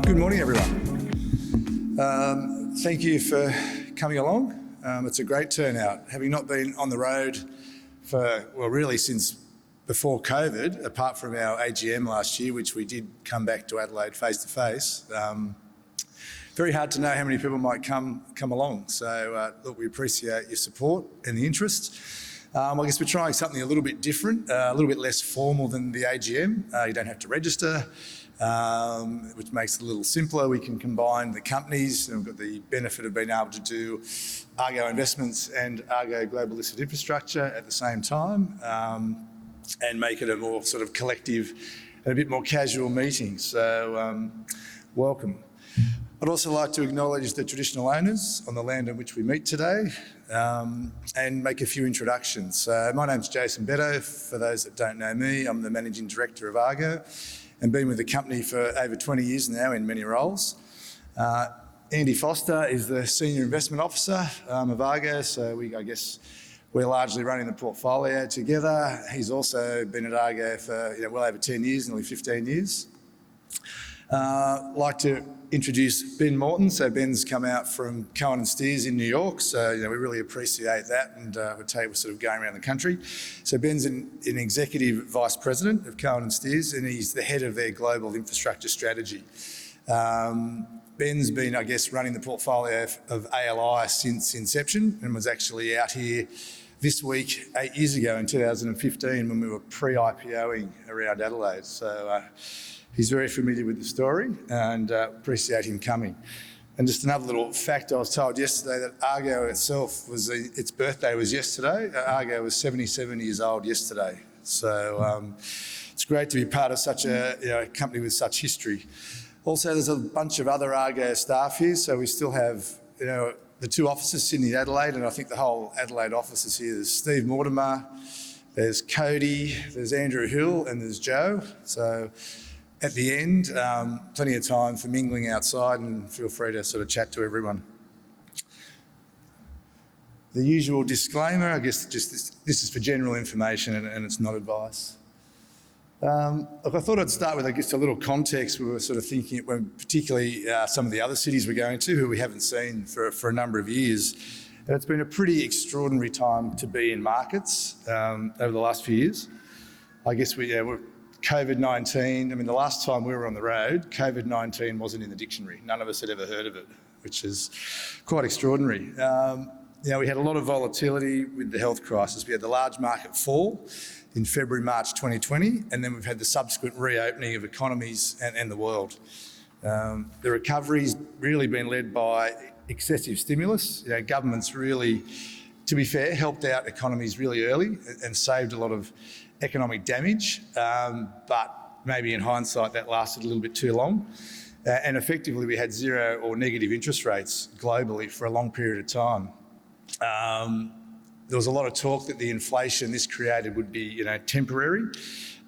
Good morning, everyone. Thank you for coming along. It's a great turnout. Having not been on the road for, well, really since before COVID, apart from our AGM last year, which we did come back to Adelaide face-to-face, very hard to know how many people might come along. So, look, we appreciate your support and the interest. I guess we're trying something a little bit different, a little bit less formal than the AGM. You don't have to register, which makes it a little simpler. We can combine the companies, and we've got the benefit of being able to do Argo Investments and Argo Global Listed Infrastructure at the same time, and make it a more sort of collective and a bit more casual meeting. So, welcome. I'd also like to acknowledge the traditional owners on the land on which we meet today, and make a few introductions. My name's Jason Beddoe. For those that don't know me, I'm the Managing Director of Argo and been with the company for over 20 years now in many roles. Andy Foster is the Senior Investment Officer of Argo, so we're largely running the portfolio together. He's also been at Argo for well over 10 years, nearly 15 years. I'd like to introduce Ben Morton. So Ben's come out from Cohen & Steers in New York, so we really appreciate that, and we'll tell you we're sort of going around the country. So Ben's an Executive Vice President of Cohen & Steers, and he's the head of their global infrastructure strategy. Ben's been, running the portfolio of ALI since inception, and was actually out here this week 8 years ago in 2015 when we were pre-IPOing around Adelaide. So he's very familiar with the story, and appreciate him coming. And just another little fact, I was told yesterday that Argo itself its birthday was yesterday. Argo was 77 years old yesterday. So it's great to be part of such a company with such history. Also, there's a bunch of other Argo staff here, so we still have the two offices, Sydney and Adelaide, and I think the whole Adelaide office is here. There's Steve Mortimer, there's Cody, there's Andrew Hill, and there's Joe. So at the end, plenty of time for mingling outside, and feel free to sort of chat to everyone. The usual disclaimer, I guess just this is for general information and it's not advice. Look, I thought I'd start with, a little context. We were sort of thinking, when particularly some of the other cities we're going to, who we haven't seen for a number of years. And it's been a pretty extraordinary time to be in markets over the last few years. I guess we're COVID-19, the last time we were on the road, COVID-19 wasn't in the dictionary. None of us had ever heard of it, which is quite extraordinary. We had a lot of volatility with the health crisis. We had the large market fall in February, March 2020, and then we've had the subsequent reopening of economies and the world. The recovery's really been led by excessive stimulus. Governments really, to be fair, helped out economies really early and saved a lot of economic damage, but maybe in hindsight that lasted a little bit too long. And effectively we had zero or negative interest rates globally for a long period of time. There was a lot of talk that the inflation this created would be temporary.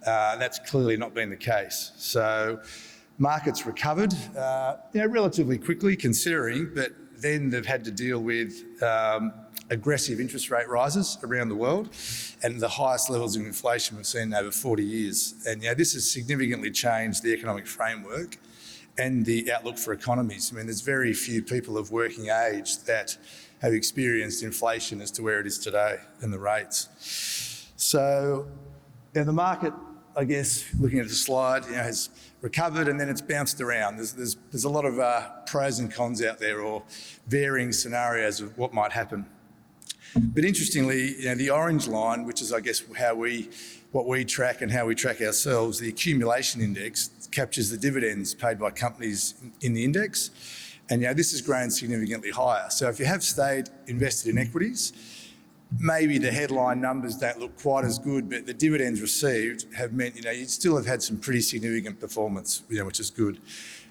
That's clearly not been the case. So markets recovered relatively quickly considering, but then they've had to deal with aggressive interest rate rises around the world and the highest levels of inflation we've seen in over 40 years. And this has significantly changed the economic framework and the outlook for economies. There's very few people of working age that have experienced inflation as to where it is today and the rates. So the market, I guess, looking at the slide, has recovered and then it's bounced around. There's a lot of pros and cons out there, or varying scenarios of what might happen. But interestingly, the orange line, which is, I guess, what we track and how we track ourselves, the accumulation index captures the dividends paid by companies in the index. And this has grown significantly higher. So if you have stayed invested in equities, maybe the headline numbers don't look quite as good, but the dividends received have meant, you still have had some pretty significant performance, which is good.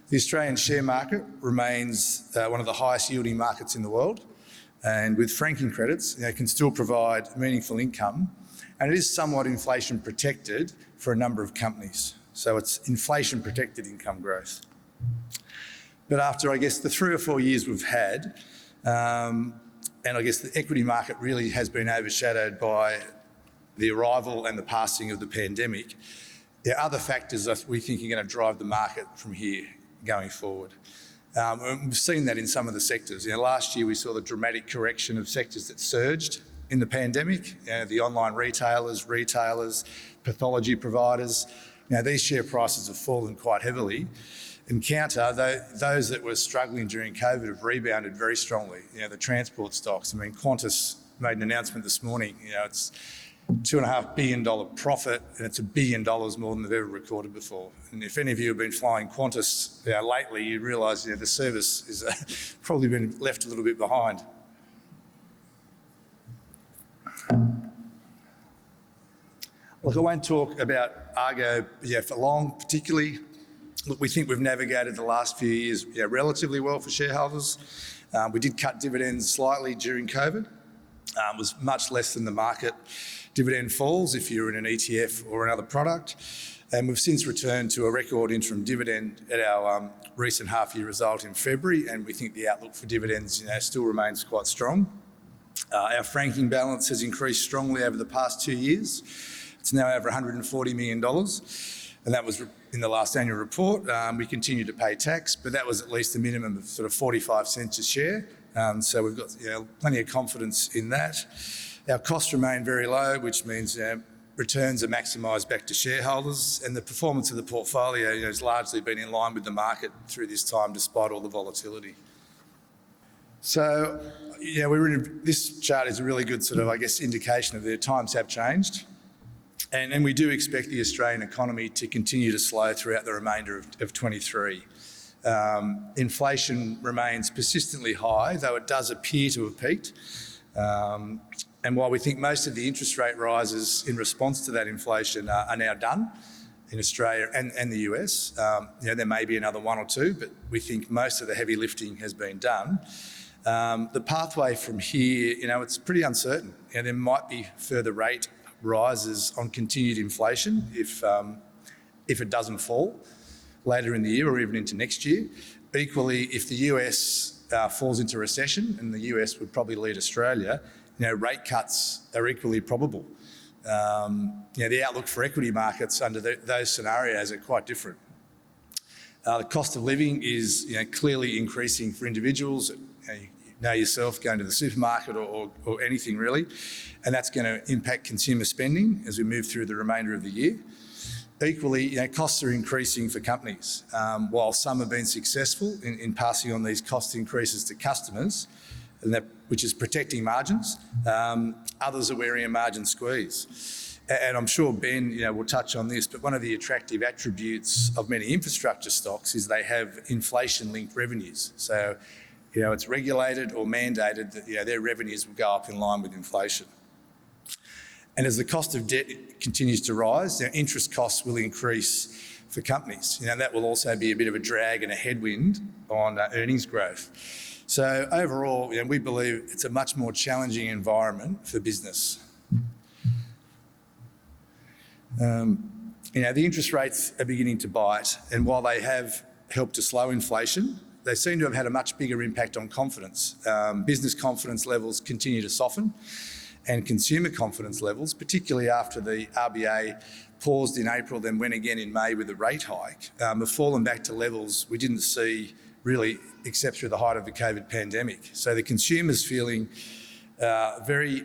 The Australian share market remains one of the highest yielding markets in the world. And with franking credits, can still provide meaningful income. And it is somewhat inflation protected for a number of companies. So it's inflation protected income growth. But after, I guess, the 3 or 4 years we've had, and I guess the equity market really has been overshadowed by the arrival and the passing of the pandemic, there are other factors that we think are going to drive the market from here. going forward. And we've seen that in some of the sectors. Last year we saw the dramatic correction of sectors that surged in the pandemic. The online retailers, pathology providers. These share prices have fallen quite heavily. And those that were struggling during COVID have rebounded very strongly. The transport stocks. Qantas made an announcement this morning. It's $2.5 billion profit, and it's $1 billion more than they've ever recorded before. And if any of you have been flying Qantas lately, you realise the service has probably been left a little bit behind. Look, I won't talk about Argo for long, particularly. Look, we think we've navigated the last few years relatively well for shareholders. We did cut dividends slightly during COVID. It was much less than the market dividend falls if you're in an ETF or another product. And we've since returned to a record interim dividend at our recent half-year result in February, and we think the outlook for dividends still remains quite strong. Our franking balance has increased strongly over the past 2 years. It's now over $140 million, and that was in the last annual report. We continue to pay tax, but that was at least a minimum of sort of 45 cents a share. So we've got plenty of confidence in that. Our costs remain very low, which means returns are maximised back to shareholders, and the performance of the portfolio has largely been in line with the market through this time, despite all the volatility. So, this chart is a really good indication of the times have changed. And we do expect the Australian economy to continue to slow throughout the remainder of 23. Inflation remains persistently high, though it does appear to have peaked. And while we think most of the interest rate rises in response to that inflation are now done in Australia and the US, there may be another one or two, but we think most of the heavy lifting has been done. The pathway from here, it's pretty uncertain. There might be further rate rises on continued inflation if it doesn't fall later in the year or even into next year. Equally, if the US falls into recession, and the US would probably lead Australia, rate cuts are equally probable. The outlook for equity markets under those scenarios are quite different. The cost of living is clearly increasing for individuals. You know yourself, going to the supermarket or anything really, and that's going to impact consumer spending as we move through the remainder of the year. Equally, costs are increasing for companies. While some have been successful in passing on these cost increases to customers, which is protecting margins, others are wearing a margin squeeze. And I'm sure Ben will touch on this, but one of the attractive attributes of many infrastructure stocks is they have inflation-linked revenues. So, it's regulated or mandated that their revenues will go up in line with inflation. And as the cost of debt continues to rise, interest costs will increase for companies. That will also be a bit of a drag and a headwind on earnings growth. So overall, we believe it's a much more challenging environment for business. The interest rates are beginning to bite, and while they have helped to slow inflation, they seem to have had a much bigger impact on confidence. Business confidence levels continue to soften, and consumer confidence levels, particularly after the RBA paused in April, then went again in May with a rate hike, have fallen back to levels we didn't see really except through the height of the COVID pandemic. So the consumer's feeling they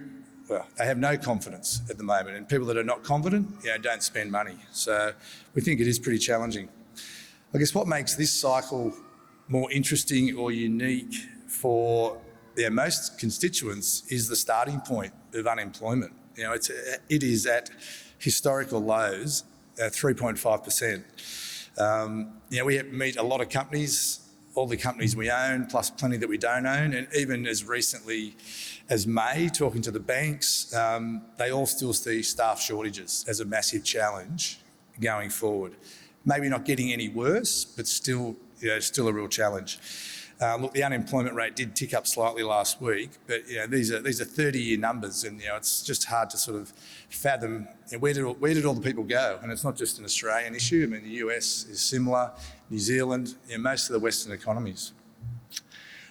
have no confidence at the moment, and people that are not confident, don't spend money. So we think it is pretty challenging. I guess what makes this cycle more interesting or unique for most constituents is the starting point of unemployment. It is at historical lows, 3.5%. We meet a lot of companies, all the companies we own, plus plenty that we don't own, and even as recently as May, talking to the banks, they all still see staff shortages as a massive challenge going forward. Maybe not getting any worse, but still a real challenge. Look, the unemployment rate did tick up slightly last week, but these are 30-year numbers, and it's just hard to sort of fathom where did all the people go. And it's not just an Australian issue. The US is similar, New Zealand, most of the Western economies.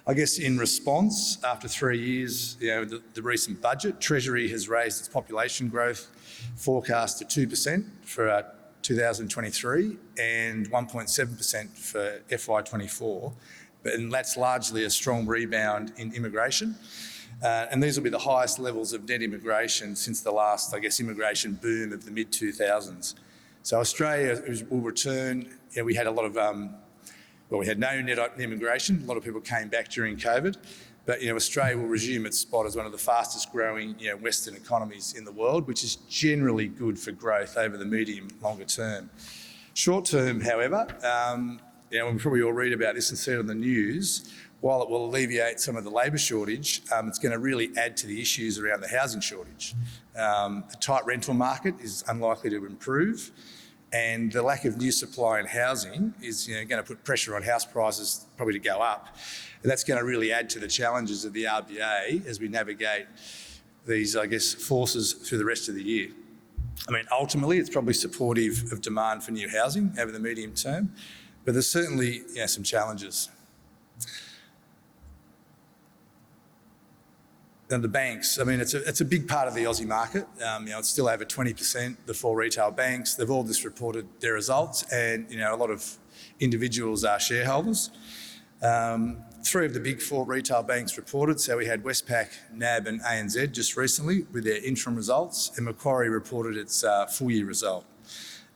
I guess in response, after 3 years, the recent budget, Treasury has raised its population growth forecast to 2% for 2023 and 1.7% for FY24. And that's largely a strong rebound in immigration. And these will be the highest levels of net immigration since the last, immigration boom of the mid-2000s. So Australia will return. We had a lot of, we had no net immigration. A lot of people came back during COVID. But Australia will resume its spot as one of the fastest growing Western economies in the world, which is generally good for growth over the medium, longer term. Short term, however, we probably all read about this and see it on the news. While it will alleviate some of the labour shortage, it's going to really add to the issues around the housing shortage. The tight rental market is unlikely to improve, and the lack of new supply in housing is going to put pressure on house prices probably to go up. And that's going to really add to the challenges of the RBA as we navigate these, forces through the rest of the year. Ultimately, it's probably supportive of demand for new housing over the medium term, but there's certainly some challenges. And the banks, it's a big part of the Aussie market. It's still over 20%, the 4 retail banks. They've all just reported their results, and a lot of individuals are shareholders. 3 of the big 4 retail banks reported. So we had Westpac, NAB and ANZ just recently with their interim results, and Macquarie reported its full year result.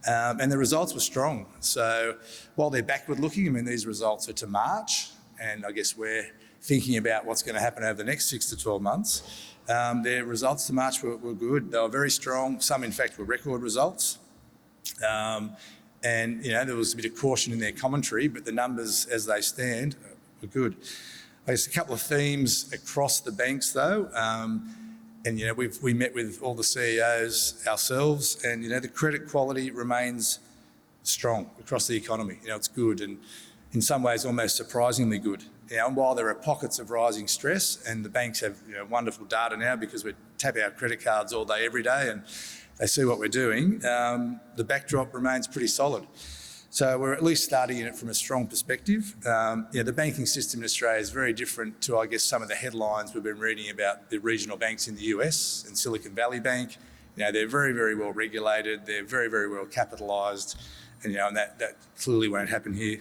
And the results were strong. So while they're backward looking, these results are to March, and we're thinking about what's going to happen over the next 6 to 12 months. Their results to March were good. They were very strong. Some, in fact, were record results. And there was a bit of caution in their commentary, but the numbers as they stand were good. A couple of themes across the banks, though. We met with all the CEOs ourselves, and the credit quality remains strong across the economy. It's good, and in some ways almost surprisingly good. And while there are pockets of rising stress, and the banks have wonderful data now because we tap our credit cards all day, every day, and they see what we're doing, the backdrop remains pretty solid. So we're at least starting in it from a strong perspective. The banking system in Australia is very different to, some of the headlines we've been reading about the regional banks in the US and Silicon Valley Bank. They're very, very well regulated. They're very, very well capitalised, and that clearly won't happen here.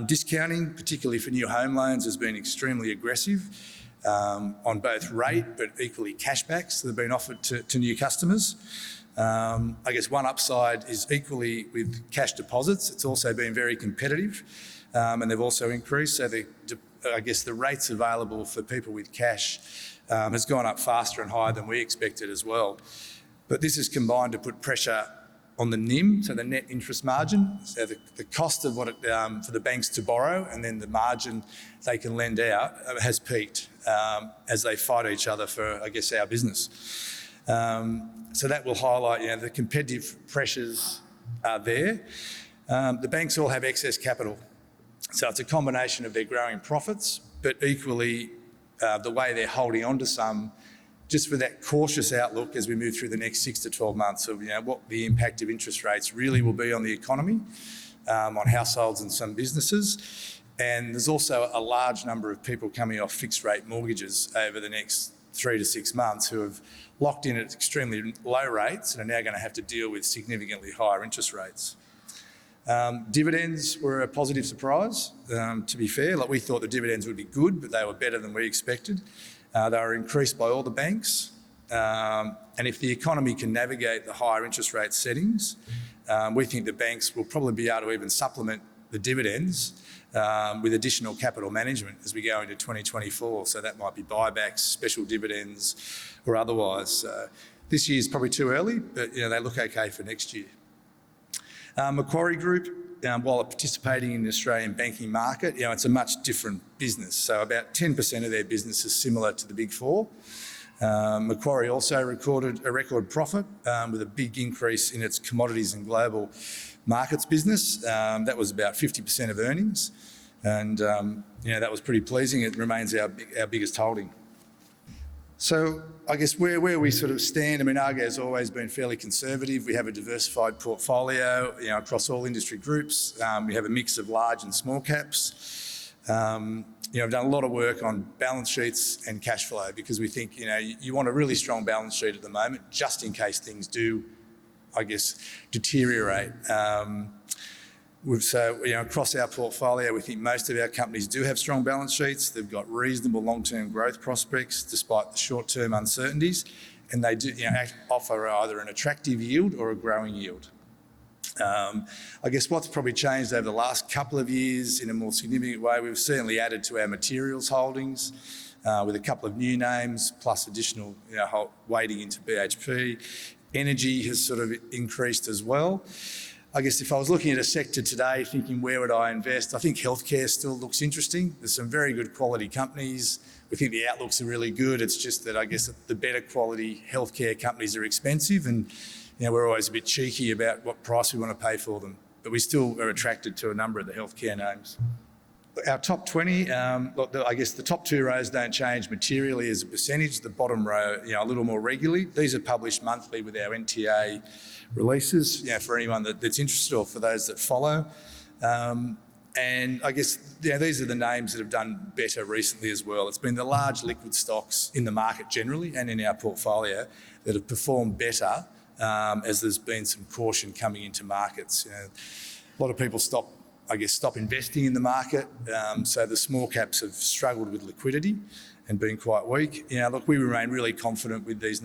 Discounting, particularly for new home loans, has been extremely aggressive on both rate but equally cashbacks that have been offered to new customers. One upside is equally with cash deposits. It's also been very competitive, and they've also increased. So the rates available for people with cash has gone up faster and higher than we expected as well. But this has combined to put pressure on the NIM, so the net interest margin, so the cost of what for the banks to borrow, and then the margin they can lend out has peaked as they fight each other for, our business. So that will highlight, the competitive pressures are there. The banks all have excess capital, so it's a combination of their growing profits, but equally the way they're holding on to some, just with that cautious outlook as we move through the next 6 to 12 months of what the impact of interest rates really will be on the economy, on households and some businesses. And there's also a large number of people coming off fixed rate mortgages over the next 3 to 6 months who have locked in at extremely low rates and are now going to have to deal with significantly higher interest rates. Dividends were a positive surprise, to be fair. We thought the dividends would be good, but they were better than we expected. They were increased by all the banks. And if the economy can navigate the higher interest rate settings, we think the banks will probably be able to even supplement the dividends with additional capital management as we go into 2024. So that might be buybacks, special dividends or otherwise. This year's probably too early, but they look okay for next year. Macquarie Group, while participating in the Australian banking market, it's a much different business. So about 10% of their business is similar to the Big Four. Macquarie also recorded a record profit with a big increase in its commodities and global markets business. That was about 50% of earnings, and that was pretty pleasing. It remains our biggest holding. So where we sort of stand, Argo's always been fairly conservative. We have a diversified portfolio, across all industry groups. We have a mix of large and small caps. We've done a lot of work on balance sheets and cash flow because we think, you want a really strong balance sheet at the moment, just in case things do I guess, deteriorate. So, across our portfolio, we think most of our companies do have strong balance sheets. They've got reasonable long-term growth prospects despite the short-term uncertainties, and they do offer either an attractive yield or a growing yield. I guess what's probably changed over the last couple of years in a more significant way, we've certainly added to our materials holdings with a couple of new names plus additional weighting into BHP. Energy has sort of increased as well. I guess if I was looking at a sector today, thinking where would I invest, I think healthcare still looks interesting. There's some very good quality companies. We think the outlooks are really good. It's just that I guess the better quality healthcare companies are expensive, and we're always a bit cheeky about what price we want to pay for them. But we still are attracted to a number of the healthcare names. Our top 20, I guess the top two rows don't change materially as a percentage. The bottom row, a little more regularly. These are published monthly with our NTA releases, for anyone that's interested or for those that follow. And I guess these are the names that have done better recently as well. It's been the large liquid stocks in the market generally and in our portfolio that have performed better as there's been some caution coming into markets. A lot of people stop investing in the market. So the small caps have struggled with liquidity and been quite weak. Look, we remain really confident with these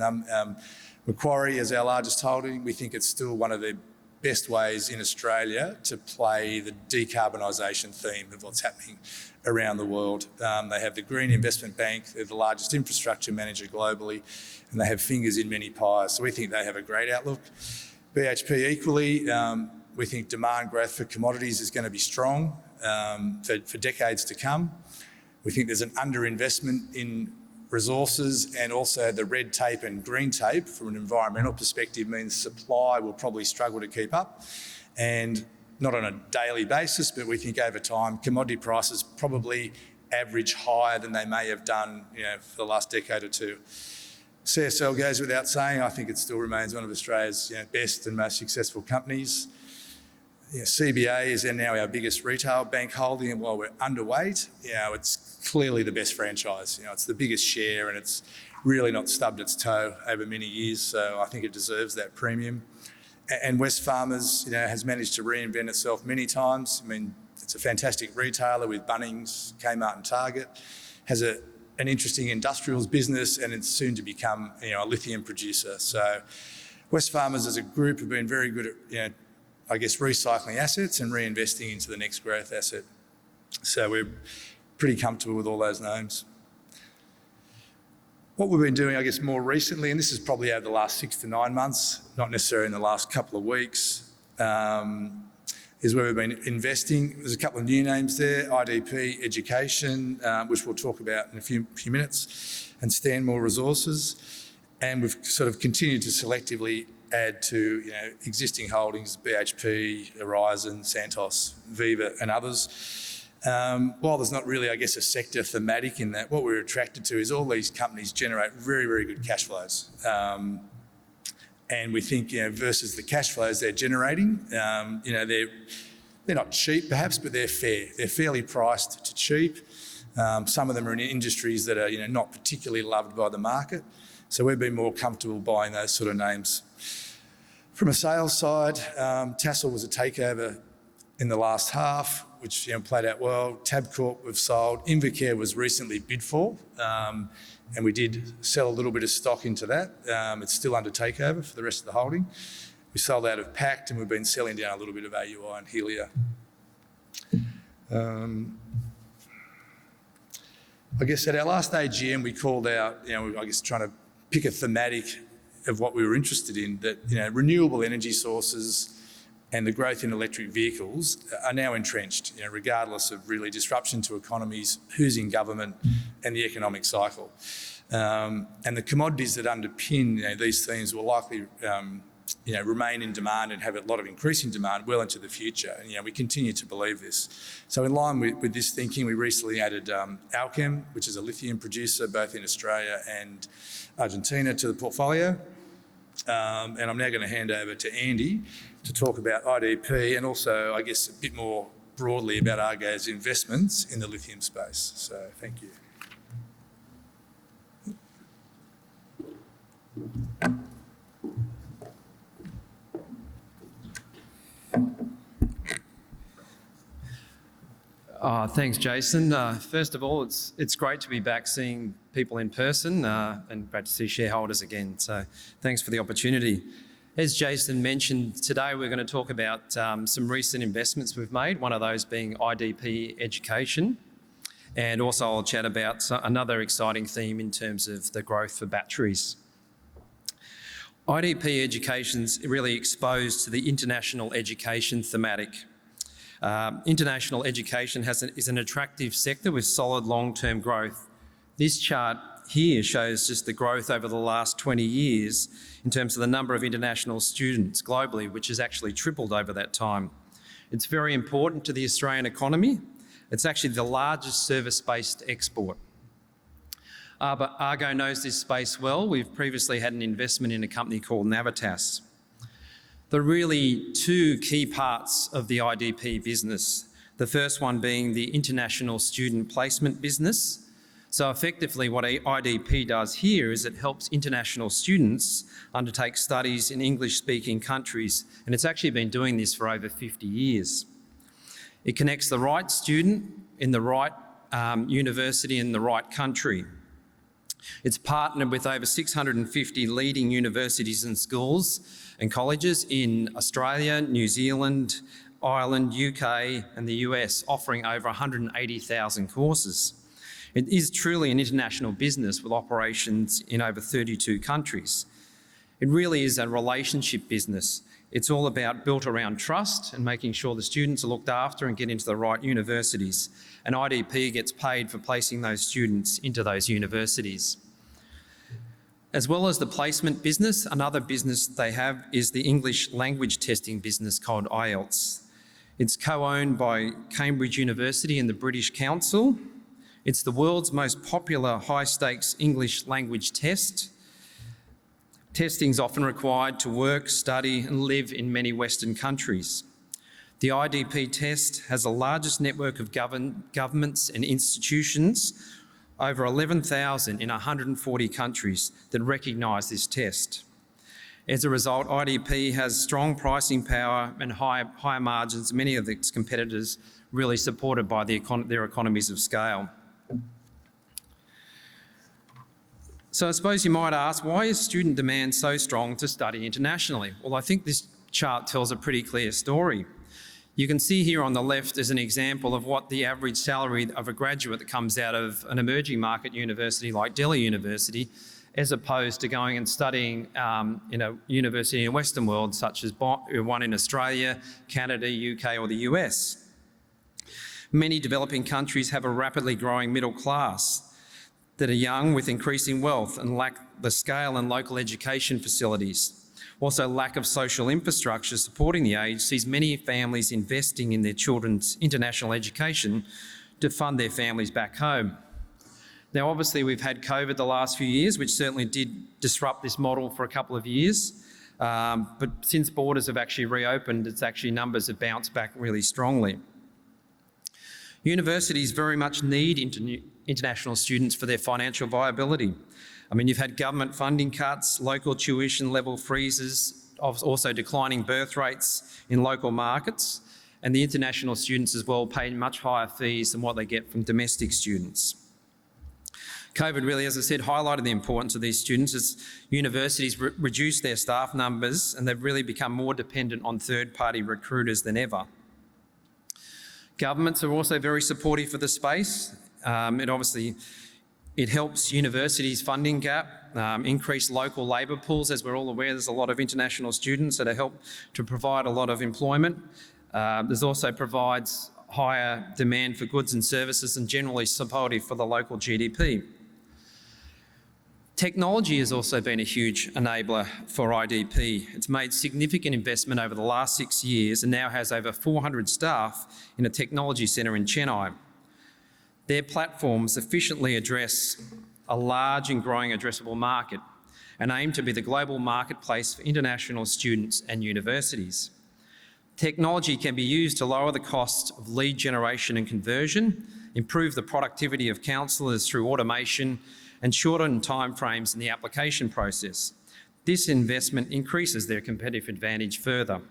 Macquarie as our largest holding. We think it's still one of the best ways in Australia to play the decarbonisation theme of what's happening around the world. They have the Green Investment Bank. They're the largest infrastructure manager globally, and they have fingers in many pies. So we think they have a great outlook. BHP equally, we think demand growth for commodities is going to be strong for decades to come. We think there's an underinvestment in resources, and also the red tape and green tape from an environmental perspective means supply will probably struggle to keep up. And not on a daily basis, but we think over time commodity prices probably average higher than they may have done for the last decade or two. CSL goes without saying. I think it still remains one of Australia's best and most successful companies. CBA is now our biggest retail bank holding, and while we're underweight, it's clearly the best franchise. It's the biggest share, and it's really not stubbed its toe over many years, so I think it deserves that premium. And Wesfarmers, has managed to reinvent itself many times. I mean, it's a fantastic retailer with Bunnings, Kmart and Target, has an interesting industrials business, and it's soon to become a lithium producer. So Wesfarmers as a group have been very good at recycling assets and reinvesting into the next growth asset. So we're pretty comfortable with all those names. What we've been doing, more recently, and this is probably over the last 6 to 9 months, not necessarily in the last couple of weeks, is where we've been investing. There's a couple of new names there, IDP Education, which we'll talk about in a few minutes, and Stanmore Resources. And we've sort of continued to selectively add to existing holdings, BHP, Horizon, Santos, Viva and others. While there's not really, a sector thematic in that, what we're attracted to is all these companies generate very, very good cash flows. And we think, versus the cash flows they're generating, they're not cheap perhaps, but they're fair. They're fairly priced to cheap. Some of them are in industries that are, not particularly loved by the market. So we've been more comfortable buying those sort of names. From a sales side, Tassal was a takeover in the last half, which played out well. Tabcorp we've sold. Invacare was recently bid for, and we did sell a little bit of stock into that. It's still under takeover for the rest of the holding. We sold out of Pact, and we've been selling down a little bit of AUI and Helia. At our last AGM, we called out, trying to pick a thematic of what we were interested in, that renewable energy sources and the growth in electric vehicles are now entrenched, regardless of really disruption to economies, who's in government and the economic cycle. And the commodities that underpin these themes will likely remain in demand and have a lot of increasing demand well into the future. And we continue to believe this. So in line with this thinking, we recently added Alchem, which is a lithium producer both in Australia and Argentina, to the portfolio. And I'm now going to hand over to Andy to talk about IDP and also, a bit more broadly about Argo's investments in the lithium space. So thank you. Thanks, Jason. First of all, it's great to be back seeing people in person and great to see shareholders again. So thanks for the opportunity. As Jason mentioned, today we're going to talk about some recent investments we've made, one of those being IDP Education. And also I'll chat about another exciting theme in terms of the growth for batteries. IDP Education's really exposed to the international education thematic. International education is an attractive sector with solid long-term growth. This chart here shows just the growth over the last 20 years in terms of the number of international students globally, which has actually tripled over that time. It's very important to the Australian economy. It's actually the largest service-based export. But Argo knows this space well. We've previously had an investment in a company called Navitas. There are really two key parts of the IDP business. The first one being the international student placement business. So effectively what IDP does here is it helps international students undertake studies in English-speaking countries, and it's actually been doing this for over 50 years. It connects the right student in the right university in the right country. It's partnered with over 650 leading universities and schools and colleges in Australia, New Zealand, Ireland, UK and the US, offering over 180,000 courses. It is truly an international business with operations in over 32 countries. It really is a relationship business. It's all about built around trust and making sure the students are looked after and get into the right universities. And IDP gets paid for placing those students into those universities. As well as the placement business, another business they have is the English language testing business called IELTS. It's co-owned by Cambridge University and the British Council. It's the world's most popular high-stakes English language test. Testing is often required to work, study and live in many Western countries. The IDP test has the largest network of governments and institutions, over 11,000 in 140 countries, that recognise this test. As a result, IDP has strong pricing power and higher margins, many of its competitors really supported by their economies of scale. So I suppose you might ask, why is student demand so strong to study internationally? Well, I think this chart tells a pretty clear story. You can see here on the left is an example of what the average salary of a graduate that comes out of an emerging market university like Delhi University, as opposed to going and studying in a university in the Western world, such as one in Australia, Canada, UK or the US. Many developing countries have a rapidly growing middle class that are young with increasing wealth and lack the scale and local education facilities. Also, lack of social infrastructure supporting the aged sees many families investing in their children's international education to fund their families back home. Now, obviously, we've had COVID the last few years, which certainly did disrupt this model for a couple of years. But since borders have actually reopened, numbers have bounced back really strongly. Universities very much need international students for their financial viability. I mean, you've had government funding cuts, local tuition level freezes, also declining birth rates in local markets, and the international students as well pay much higher fees than what they get from domestic students. COVID really, as I said, highlighted the importance of these students as universities reduced their staff numbers and they've really become more dependent on third-party recruiters than ever. Governments are also very supportive for the space. It helps universities' funding gap, increase local labour pools. As we're all aware, there's a lot of international students that help to provide a lot of employment. There's also provides higher demand for goods and services and generally supportive for the local GDP. Technology has also been a huge enabler for IDP. It's made significant investment over the last 6 years and now has over 400 staff in a technology centre in Chennai. Their platforms efficiently address a large and growing addressable market and aim to be the global marketplace for international students and universities. Technology can be used to lower the cost of lead generation and conversion, improve the productivity of counsellors through automation, and shorten timeframes in the application process. This investment increases their competitive advantage further.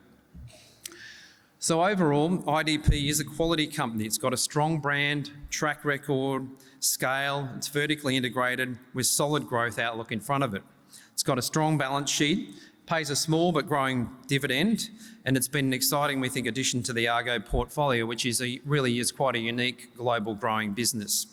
So overall, IDP is a quality company. It's got a strong brand, track record, scale. It's vertically integrated with solid growth outlook in front of it. It's got a strong balance sheet, pays a small but growing dividend, and it's been an exciting, we think, addition to the Argo portfolio, which really is quite a unique global growing business.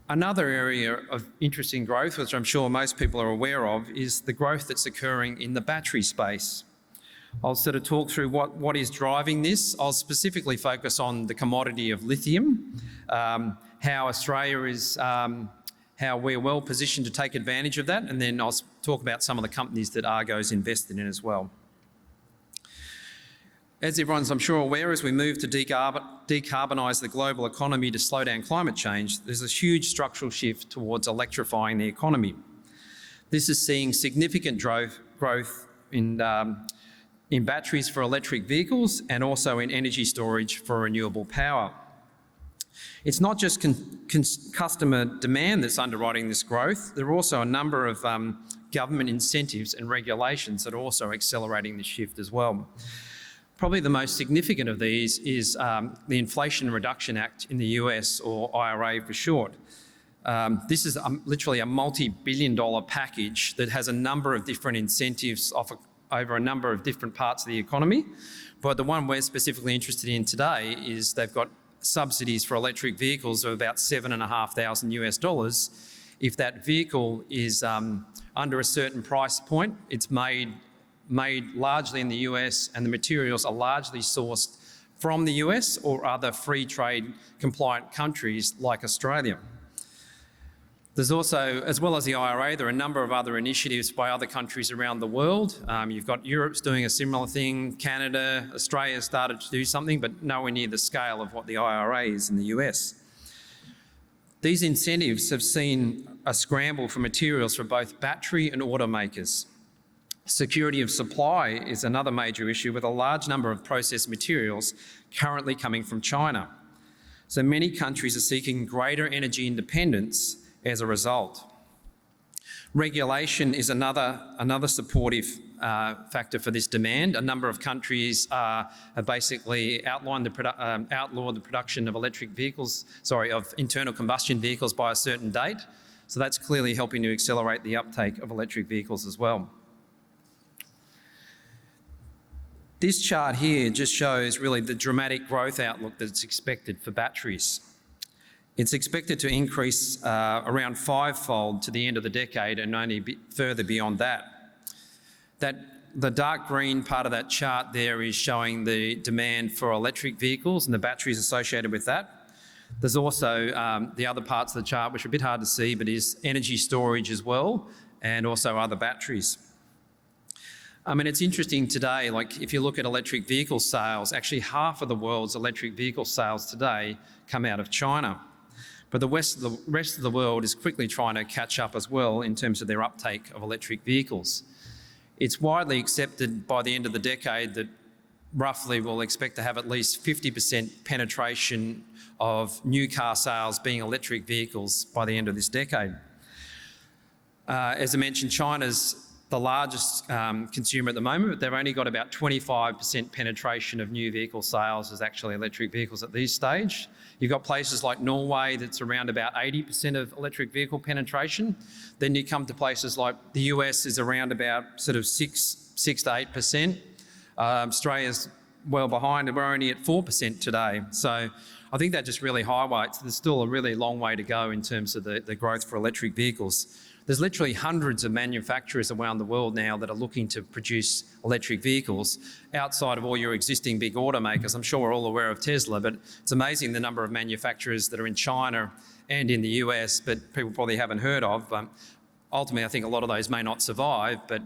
Another area of interesting growth, which I'm sure most people are aware of, is the growth that's occurring in the battery space. I'll sort of talk through what is driving this. I'll specifically focus on the commodity of lithium, how Australia is, how we're well positioned to take advantage of that, and then I'll talk about some of the companies that Argo's invested in as well. As everyone's, I'm sure, aware, as we move to decarbonise the global economy to slow down climate change, there's a huge structural shift towards electrifying the economy. This is seeing significant growth in batteries for electric vehicles and also in energy storage for renewable power. It's not just customer demand that's underwriting this growth. There are also a number of government incentives and regulations that are also accelerating this shift as well. Probably the most significant of these is the Inflation Reduction Act in the US, or IRA for short. This is literally a multi-billion-dollar package that has a number of different incentives over a number of different parts of the economy. But the one we're specifically interested in today is they've got subsidies for electric vehicles of about $7,500 US. If that vehicle is under a certain price point, it's made largely in the US, and the materials are largely sourced from the US or other free trade compliant countries like Australia. There's also, as well as the IRA, there are a number of other initiatives by other countries around the world. You've got Europe's doing a similar thing, Canada, Australia started to do something, but nowhere near the scale of what the IRA is in the US. These incentives have seen a scramble for materials for both battery and automakers. Security of supply is another major issue, with a large number of processed materials currently coming from China. So many countries are seeking greater energy independence as a result. Regulation is another supportive factor for this demand. A number of countries have basically outlawed the production of of internal combustion vehicles by a certain date. So that's clearly helping to accelerate the uptake of electric vehicles as well. This chart here just shows really the dramatic growth outlook that's expected for batteries. It's expected to increase around fivefold to the end of the decade, and only further beyond that. The dark green part of that chart there is showing the demand for electric vehicles and the batteries associated with that. There's also the other parts of the chart, which are a bit hard to see, but is energy storage as well, and also other batteries. I mean, it's interesting today, like if you look at electric vehicle sales, actually half of the world's electric vehicle sales today come out of China. But the rest of the world is quickly trying to catch up as well in terms of their uptake of electric vehicles. It's widely accepted by the end of the decade that roughly we'll expect to have at least 50% penetration of new car sales being electric vehicles by the end of this decade. As I mentioned, China's the largest consumer at the moment, but they've only got about 25% penetration of new vehicle sales as actually electric vehicles at this stage. You've got places like Norway that's around about 80% of electric vehicle penetration. Then you come to places like the US is around about sort of 6 to 8%. Australia's well behind, and we're only at 4% today. So I think that just really highlights there's still a really long way to go in terms of the growth for electric vehicles. There's literally hundreds of manufacturers around the world now that are looking to produce electric vehicles outside of all your existing big automakers. I'm sure we're all aware of Tesla, but it's amazing the number of manufacturers that are in China and in the US, but people probably haven't heard of. Ultimately, I think a lot of those may not survive, but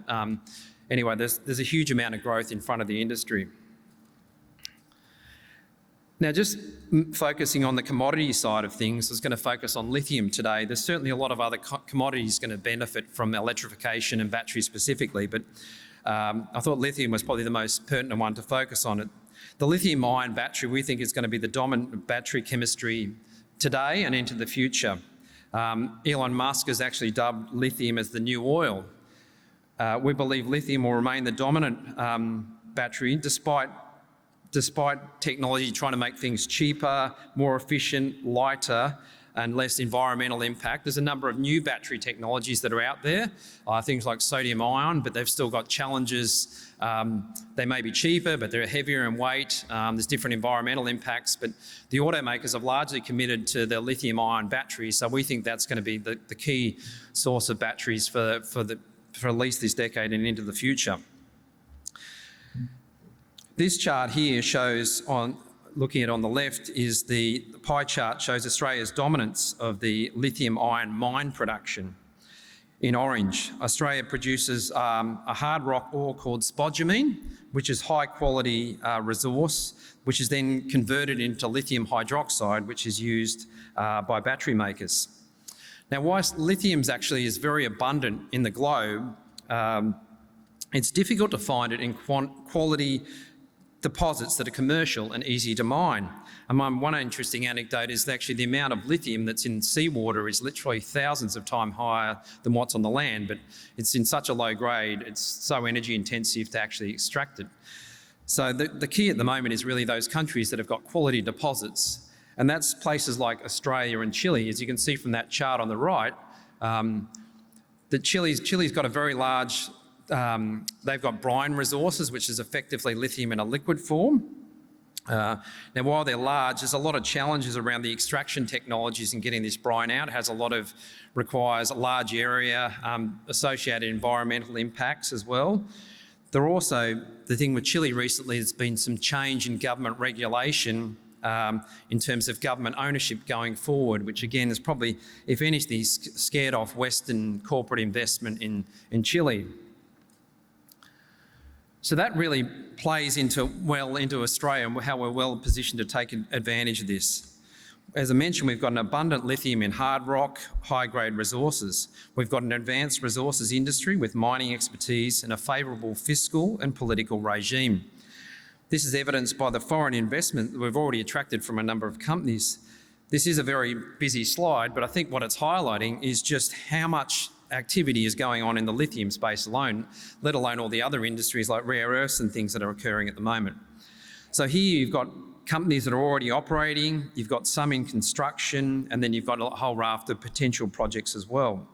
anyway, there's a huge amount of growth in front of the industry. Now, just focusing on the commodity side of things, I was going to focus on lithium today. There's certainly a lot of other commodities going to benefit from electrification and batteries specifically, but I thought lithium was probably the most pertinent one to focus on. The lithium-ion battery, we think, is going to be the dominant battery chemistry today and into the future. Elon Musk has actually dubbed lithium as the new oil. We believe lithium will remain the dominant battery despite technology trying to make things cheaper, more efficient, lighter, and less environmental impact. There's a number of new battery technologies that are out there, things like sodium ion, but they've still got challenges. They may be cheaper, but they're heavier in weight. There's different environmental impacts, but the automakers have largely committed to their lithium ion batteries, so we think that's going to be the key source of batteries for at least this decade and into the future. This chart here shows, looking at on the left, is the pie chart shows Australia's dominance of the lithium ion mine production. In orange, Australia produces a hard rock ore called spodumene, which is high quality resource, which is then converted into lithium hydroxide, which is used by battery makers. Now, whilst lithium actually is very abundant in the globe, it's difficult to find it in quality deposits that are commercial and easy to mine. And one interesting anecdote is actually the amount of lithium that's in seawater is literally thousands of times higher than what's on the land, but it's in such a low grade, it's so energy intensive to actually extract it. So the key at the moment is really those countries that have got quality deposits, and that's places like Australia and Chile. As you can see from that chart on the right, that Chile's got a very large, they've got brine resources, which is effectively lithium in a liquid form. Now, while they're large, there's a lot of challenges around the extraction technologies and getting this brine out. It requires a large area, associated environmental impacts as well. The thing with Chile recently, there's been some change in government regulation in terms of government ownership going forward, which again is probably, if anything, scared off Western corporate investment in Chile. So that really plays into Australia and how we're well positioned to take advantage of this. As I mentioned, we've got an abundant lithium in hard rock, high-grade resources. We've got an advanced resources industry with mining expertise and a favourable fiscal and political regime. This is evidenced by the foreign investment that we've already attracted from a number of companies. This is a very busy slide, but I think what it's highlighting is just how much activity is going on in the lithium space alone, let alone all the other industries like rare earths and things that are occurring at the moment. So here you've got companies that are already operating, you've got some in construction, and then you've got a whole raft of potential projects as well.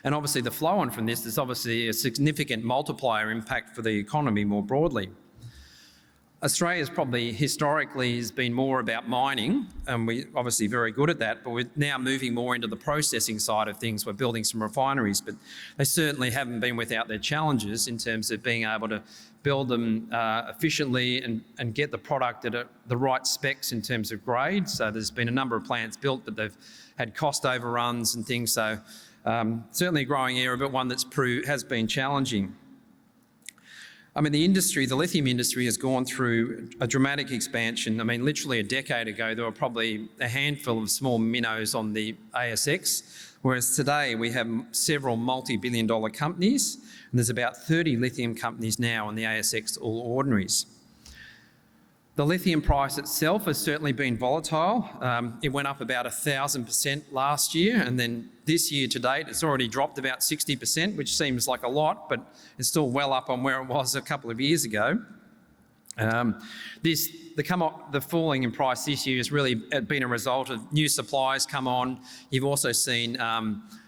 And obviously the flow on from this is obviously a significant multiplier impact for the economy more broadly. Australia's probably historically has been more about mining, and we're obviously very good at that, but we're now moving more into the processing side of things. We're building some refineries, but they certainly haven't been without their challenges in terms of being able to build them efficiently and get the product at the right specs in terms of grade. So there's been a number of plants built, but they've had cost overruns and things. So certainly a growing area, but one that's has been challenging. I mean, the lithium industry has gone through a dramatic expansion. I mean, literally a decade ago, there were probably a handful of small minnows on the ASX, whereas today we have several multi-billion-dollar companies, and there's about 30 lithium companies now on the ASX All Ordinaries. The lithium price itself has certainly been volatile. It went up about 1,000% last year, and then this year to date, it's already dropped about 60%, which seems like a lot, but it's still well up on where it was a couple of years ago. The falling in price this year has really been a result of new supplies come on. You've also seen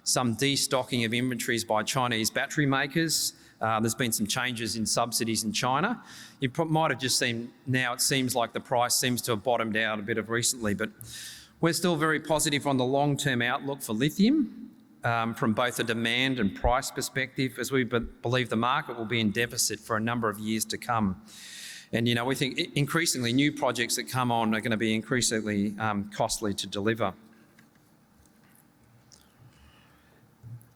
some destocking of inventories by Chinese battery makers. There's been some changes in subsidies in China. You might have just seen now it seems like the price seems to have bottomed out a bit of recently, but we're still very positive on the long-term outlook for lithium from both a demand and price perspective, as we believe the market will be in deficit for a number of years to come. And, we think increasingly new projects that come on are going to be increasingly costly to deliver.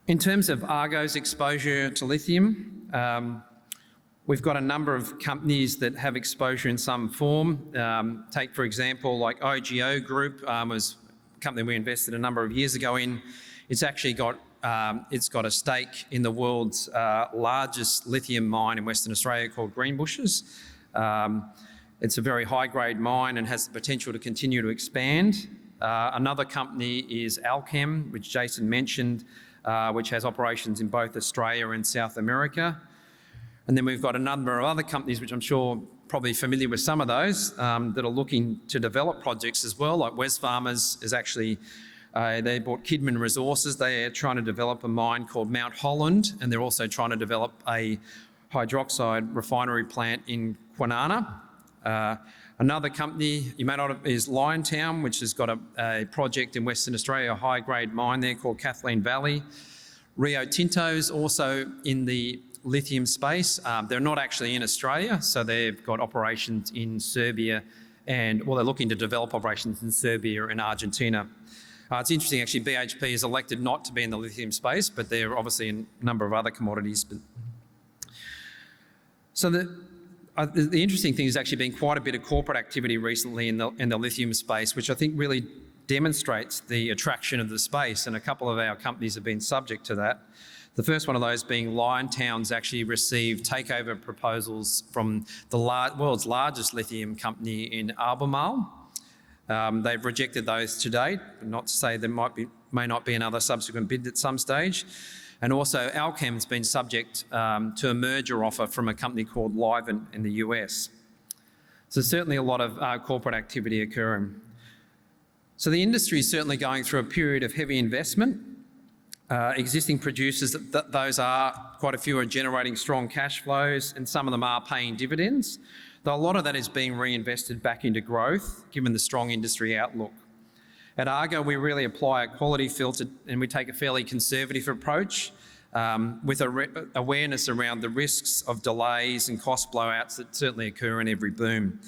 In terms of Argo's exposure to lithium, we've got a number of companies that have exposure in some form. Take, for example, like OGO Group was a company we invested a number of years ago in. It's actually got a stake in the world's largest lithium mine in Western Australia called Greenbushes. It's a very high-grade mine and has the potential to continue to expand. Another company is Alchem, which Jason mentioned. which has operations in both Australia and South America. And then we've got a number of other companies, which I'm sure probably familiar with some of those, that are looking to develop projects as well, like Wesfarmers is actually, they bought Kidman Resources. They're trying to develop a mine called Mount Holland, and they're also trying to develop a hydroxide refinery plant in Kwinana. Another company you may not have is Liontown, which has got a project in Western Australia, a high-grade mine there called Kathleen Valley. Rio Tinto's also in the lithium space. They're not actually in Australia, so they've got operations in Serbia and, well, they're looking to develop operations in Serbia and Argentina. It's interesting, actually, BHP is elected not to be in the lithium space, but they're obviously in a number of other commodities. So the interesting thing has actually been quite a bit of corporate activity recently in the lithium space, which I think really demonstrates the attraction of the space, and a couple of our companies have been subject to that. The first one of those being Liontown's actually received takeover proposals from the world's largest lithium company in Albemarle. They've rejected those to date, but not to say there may not be another subsequent bid at some stage. And also Alchem's been subject to a merger offer from a company called Livent in the US. So certainly a lot of corporate activity occurring. So the industry is certainly going through a period of heavy investment. Existing producers, those are, quite a few are generating strong cash flows, and some of them are paying dividends, though a lot of that is being reinvested back into growth, given the strong industry outlook. At Argo, we really apply a quality filter and we take a fairly conservative approach with awareness around the risks of delays and cost blowouts that certainly occur in every boom.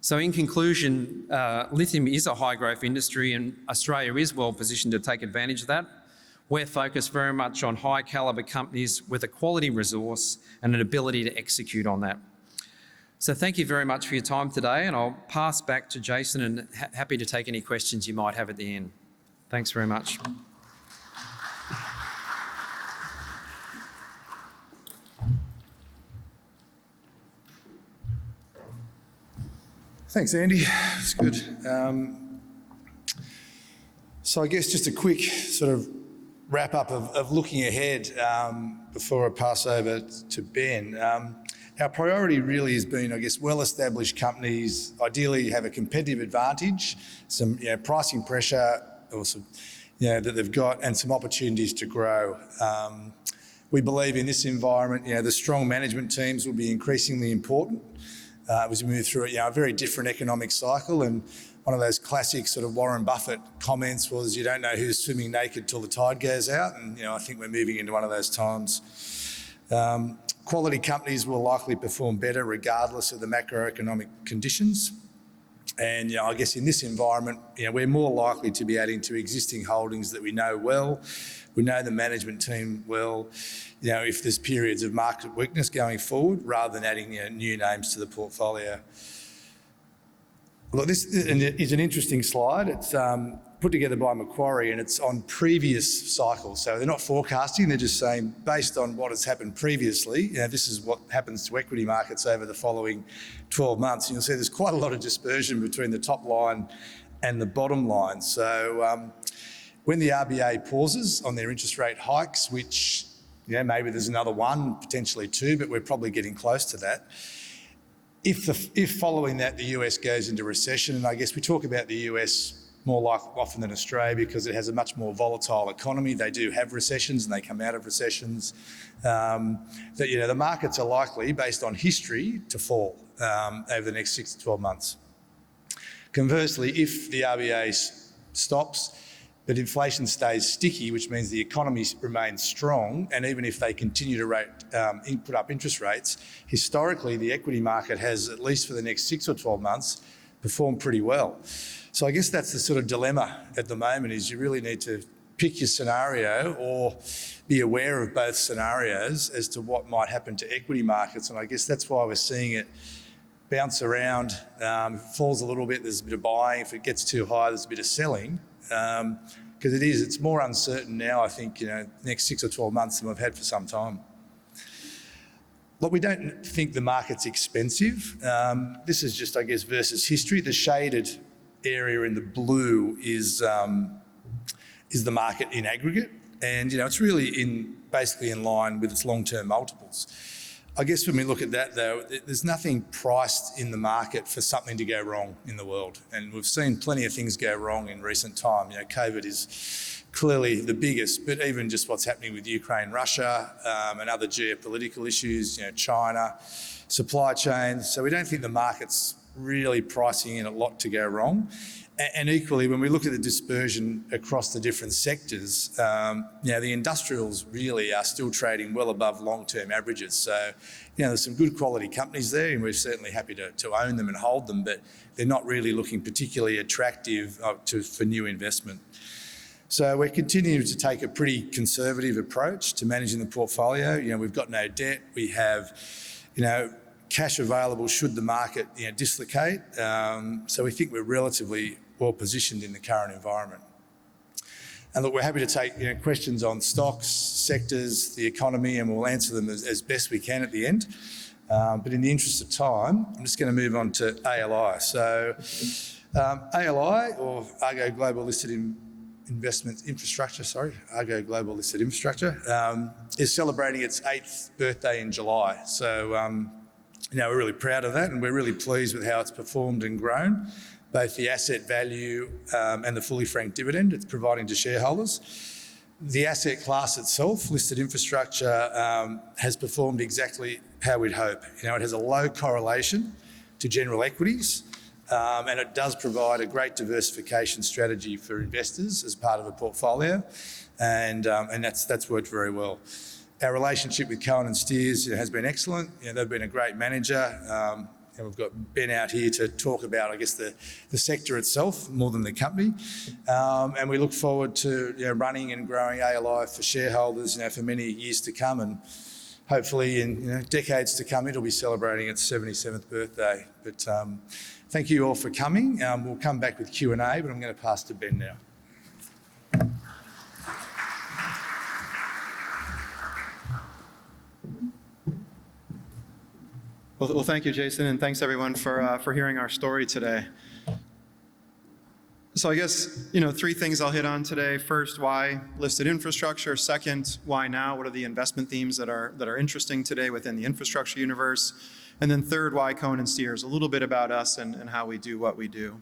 So in conclusion, lithium is a high growth industry and Australia is well positioned to take advantage of that. We're focused very much on high calibre companies with a quality resource and an ability to execute on that. So thank you very much for your time today, and I'll pass back to Jason and happy to take any questions you might have at the end. Thanks very much. Thanks, Andy. That's good. So I guess just a quick sort of wrap up of looking ahead before I pass over to Ben. Our priority really has been, I guess, well-established companies ideally have a competitive advantage, some pricing pressure also, that they've got, and some opportunities to grow. We believe in this environment, the strong management teams will be increasingly important as we move through a very different economic cycle. And one of those classic sort of Warren Buffett comments was, you don't know who's swimming naked till the tide goes out. And, I think we're moving into one of those times. Quality companies will likely perform better regardless of the macroeconomic conditions. And, I guess in this environment, we're more likely to be adding to existing holdings that we know well. We know the management team well, if there's periods of market weakness going forward, rather than adding new names to the portfolio. Look, this is an interesting slide. It's put together by Macquarie and it's on previous cycles. So they're not forecasting, they're just saying based on what has happened previously, this is what happens to equity markets over the following 12 months. And you'll see there's quite a lot of dispersion between the top line and the bottom line. So when the RBA pauses on their interest rate hikes, which maybe there's another one, potentially two, but we're probably getting close to that. If following that the US goes into recession, and I guess we talk about the US more often than Australia because it has a much more volatile economy. They do have recessions and they come out of recessions. The markets are likely, based on history, to fall over the next 6 to 12 months. Conversely, if the RBA stops, but inflation stays sticky, which means the economy remains strong, and even if they continue to put up interest rates, historically the equity market has, at least for the next 6 or 12 months, performed pretty well. So I guess that's the sort of dilemma at the moment, is you really need to pick your scenario or be aware of both scenarios as to what might happen to equity markets. And I guess that's why we're seeing it bounce around. If it falls a little bit, there's a bit of buying. If it gets too high, there's a bit of selling. Because it's more uncertain now, I think, next 6 or 12 months than we've had for some time. Look, we don't think the market's expensive. This is just, I guess, versus history. The shaded area in the blue is the market in aggregate. And, it's really basically in line with its long-term multiples. I guess when we look at that, though, there's nothing priced in the market for something to go wrong in the world. And we've seen plenty of things go wrong in recent time. COVID is clearly the biggest, but even just what's happening with Ukraine, Russia, and other geopolitical issues, China, supply chains. So we don't think the market's really pricing in a lot to go wrong. And equally, when we look at the dispersion across the different sectors, the industrials really are still trading well above long-term averages. So, there's some good quality companies there, and we're certainly happy to own them and hold them, but they're not really looking particularly attractive for new investment. So we're continuing to take a pretty conservative approach to managing the portfolio. We've got no debt. We have, cash available should the market dislocate. So we think we're relatively well positioned in the current environment. And look, we're happy to take questions on stocks, sectors, the economy, and we'll answer them as best we can at the end. But in the interest of time, I'm just going to move on to ALI. So ALI, or Argo Global Listed Investments Infrastructure, Argo Global Listed Infrastructure, is celebrating its 8th birthday in July. So we're really proud of that, and we're really pleased with how it's performed and grown, both the asset value and the fully franked dividend it's providing to shareholders. The asset class itself, listed infrastructure, has performed exactly how we'd hope. It has a low correlation to general equities, and it does provide a great diversification strategy for investors as part of a portfolio, and that's worked very well. Our relationship with Cohen & Steers has been excellent. They've been a great manager. And we've got Ben out here to talk about, I guess, the sector itself more than the company. And we look forward to running and growing ALI for shareholders for many years to come. And hopefully in decades to come, it'll be celebrating its 77th birthday. But thank you all for coming. We'll come back with Q&A, but I'm going to pass to Ben now. Well, thank you, Jason, and thanks everyone for hearing our story today. So I guess, 3 things I'll hit on today. First, why listed infrastructure? Second, why now? What are the investment themes that are interesting today within the infrastructure universe? And then third, why Cohen & Steers? A little bit about us and how we do what we do.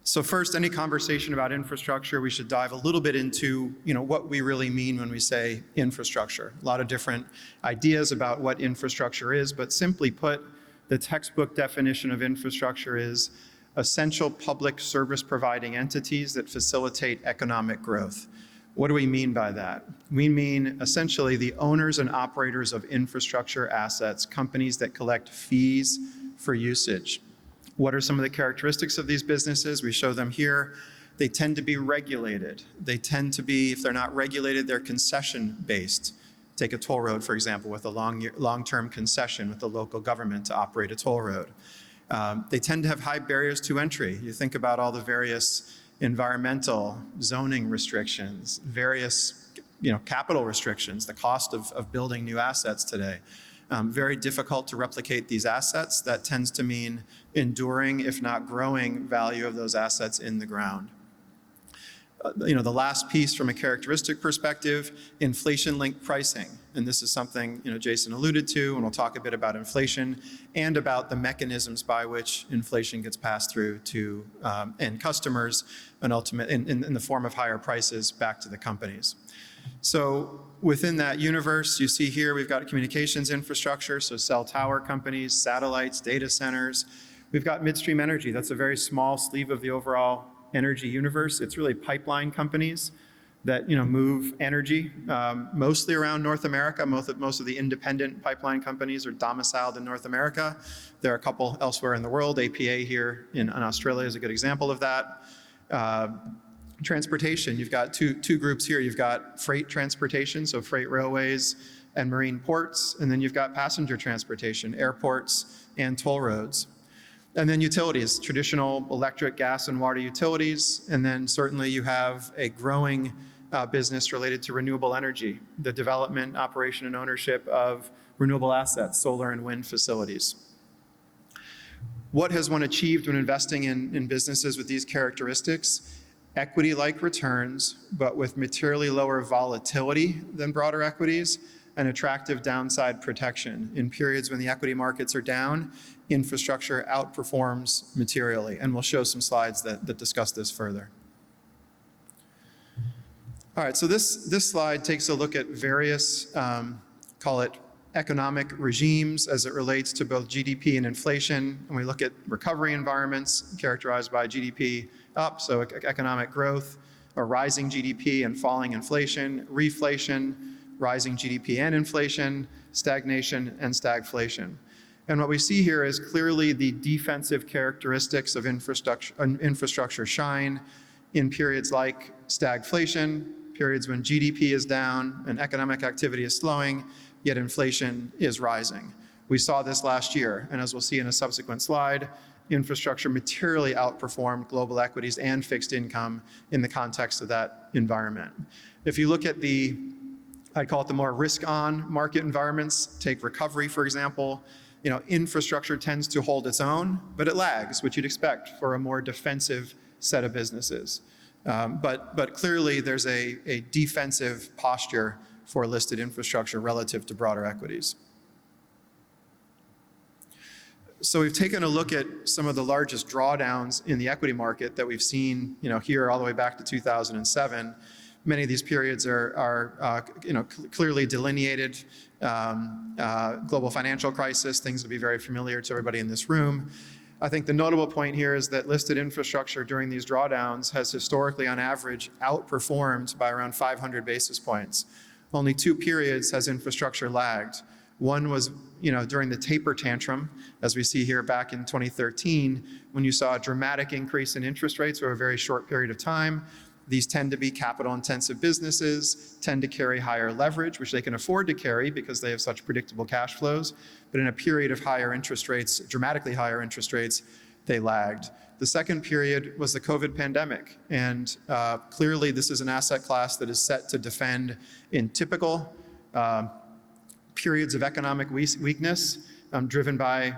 So first, any conversation about infrastructure, we should dive a little bit into, what we really mean when we say infrastructure. A lot of different ideas about what infrastructure is, but simply put, the textbook definition of infrastructure is essential public service providing entities that facilitate economic growth. What do we mean by that? We mean essentially the owners and operators of infrastructure assets, companies that collect fees for usage. What are some of the characteristics of these businesses? We show them here. They tend to be regulated. They tend to be, if they're not regulated, they're concession-based. Take a toll road, for example, with a long-term concession with the local government to operate a toll road. They tend to have high barriers to entry. You think about all the various environmental, zoning restrictions, various capital restrictions, the cost of building new assets today. Very difficult to replicate these assets. That tends to mean enduring, if not growing, value of those assets in the ground. The last piece from a characteristic perspective, inflation-linked pricing. And this is something Jason alluded to, and we'll talk a bit about inflation and about the mechanisms by which inflation gets passed through to end customers and in the form of higher prices back to the companies. So within that universe, you see here we've got communications infrastructure, so cell tower companies, satellites, data centers. We've got midstream energy. That's a very small sleeve of the overall energy universe. It's really pipeline companies that move energy, mostly around North America. Most of the independent pipeline companies are domiciled in North America. There are a couple elsewhere in the world. APA here in Australia is a good example of that. Transportation, you've got two groups here. You've got freight transportation, so freight railways and marine ports, and then you've got passenger transportation, airports and toll roads. And then utilities, traditional electric, gas, and water utilities, and then certainly you have a growing business related to renewable energy, the development, operation, and ownership of renewable assets, solar and wind facilities. What has one achieved when investing in businesses with these characteristics? equity-like returns, but with materially lower volatility than broader equities, and attractive downside protection. In periods when the equity markets are down, infrastructure outperforms materially, and we'll show some slides that discuss this further. All right, so this slide takes a look at various, call it economic regimes as it relates to both GDP and inflation. And we look at recovery environments characterized by GDP up, so economic growth, or rising GDP and falling inflation, reflation, rising GDP and inflation, stagnation, and stagflation. And what we see here is clearly the defensive characteristics of infrastructure shine in periods like stagflation, periods when GDP is down and economic activity is slowing, yet inflation is rising. We saw this last year, and as we'll see in a subsequent slide, infrastructure materially outperformed global equities and fixed income in the context of that environment. If you look at the, I'd call it the more risk-on market environments, take recovery, for example, infrastructure tends to hold its own, but it lags, which you'd expect for a more defensive set of businesses. But clearly there's a defensive posture for listed infrastructure relative to broader equities. So we've taken a look at some of the largest drawdowns in the equity market that we've seen, here all the way back to 2007. Many of these periods are clearly delineated. Global financial crisis, things would be very familiar to everybody in this room. I think the notable point here is that listed infrastructure during these drawdowns has historically, on average, outperformed by around 500 basis points. Only 2 periods has infrastructure lagged. One was, during the taper tantrum, as we see here back in 2013, when you saw a dramatic increase in interest rates over a very short period of time. These tend to be capital-intensive businesses, tend to carry higher leverage, which they can afford to carry because they have such predictable cash flows. But in a period of higher interest rates, dramatically higher interest rates, they lagged. The second period was the COVID pandemic. And clearly, this is an asset class that is set to defend in typical periods of economic weakness, driven by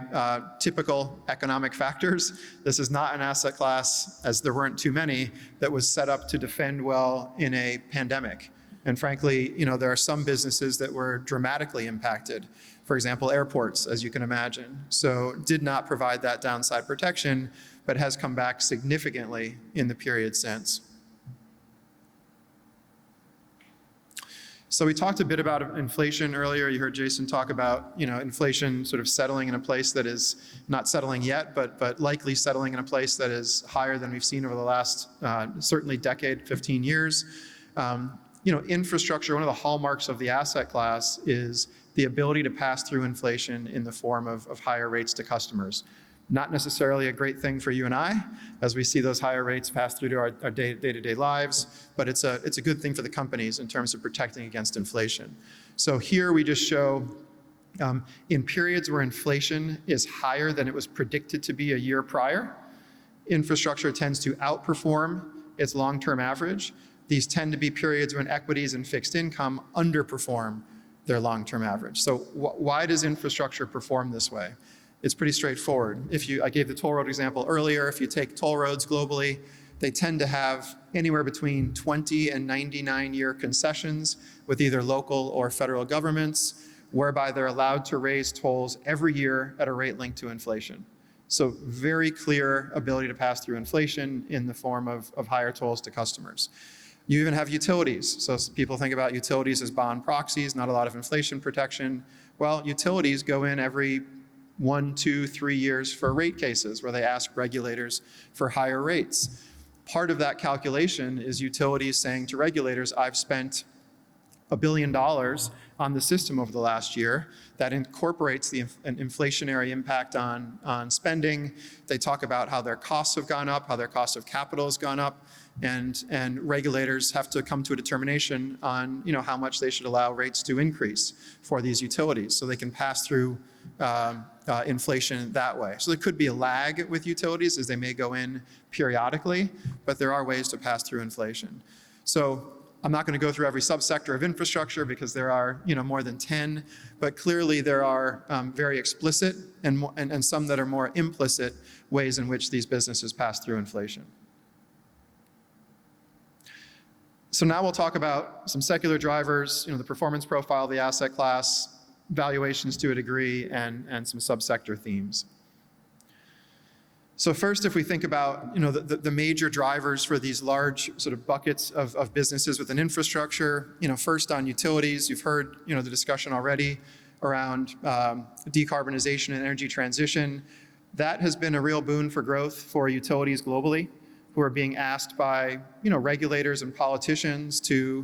typical economic factors. This is not an asset class, as there weren't too many, that was set up to defend well in a pandemic. And frankly, there are some businesses that were dramatically impacted. For example, airports, as you can imagine. So did not provide that downside protection, but has come back significantly in the period since. So we talked a bit about inflation earlier. You heard Jason talk about, inflation sort of settling in a place that is not settling yet, but likely settling in a place that is higher than we've seen over the last certainly decade, 15 years. Infrastructure, one of the hallmarks of the asset class is the ability to pass through inflation in the form of higher rates to customers. Not necessarily a great thing for you and I, as we see those higher rates pass through to our day-to-day lives, but it's a good thing for the companies in terms of protecting against inflation. So here we just show in periods where inflation is higher than it was predicted to be a year prior, infrastructure tends to outperform its long-term average. These tend to be periods when equities and fixed income underperform their long-term average. So why does infrastructure perform this way? It's pretty straightforward. I gave the toll road example earlier. If you take toll roads globally, they tend to have anywhere between 20 and 99-year concessions with either local or federal governments, whereby they're allowed to raise tolls every year at a rate linked to inflation. So very clear ability to pass through inflation in the form of higher tolls to customers. You even have utilities. So people think about utilities as bond proxies, not a lot of inflation protection. Well, utilities go in every 1, 2, 3 years for rate cases where they ask regulators for higher rates. Part of that calculation is utilities saying to regulators, I've spent $1 billion on the system over the last year. That incorporates an inflationary impact on spending. They talk about how their costs have gone up, how their cost of capital has gone up, and regulators have to come to a determination on how much they should allow rates to increase for these utilities so they can pass through inflation that way. So there could be a lag with utilities as they may go in periodically, but there are ways to pass through inflation. So I'm not going to go through every subsector of infrastructure because there are more than 10, but clearly there are very explicit and some that are more implicit ways in which these businesses pass through inflation. So now we'll talk about some secular drivers, the performance profile of the asset class, valuations to a degree, and some subsector themes. So first, if we think about the major drivers for these large sort of buckets of businesses within infrastructure, first on utilities, you've heard the discussion already around decarbonization and energy transition. That has been a real boon for growth for utilities globally, who are being asked by regulators and politicians to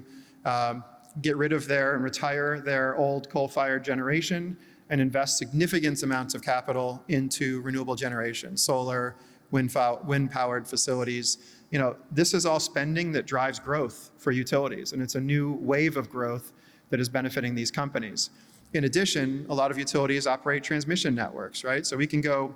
get rid of and retire their old coal-fired generation and invest significant amounts of capital into renewable generation, solar, wind-powered facilities. This is all spending that drives growth for utilities, and it's a new wave of growth that is benefiting these companies. In addition, a lot of utilities operate transmission networks, right? So we can go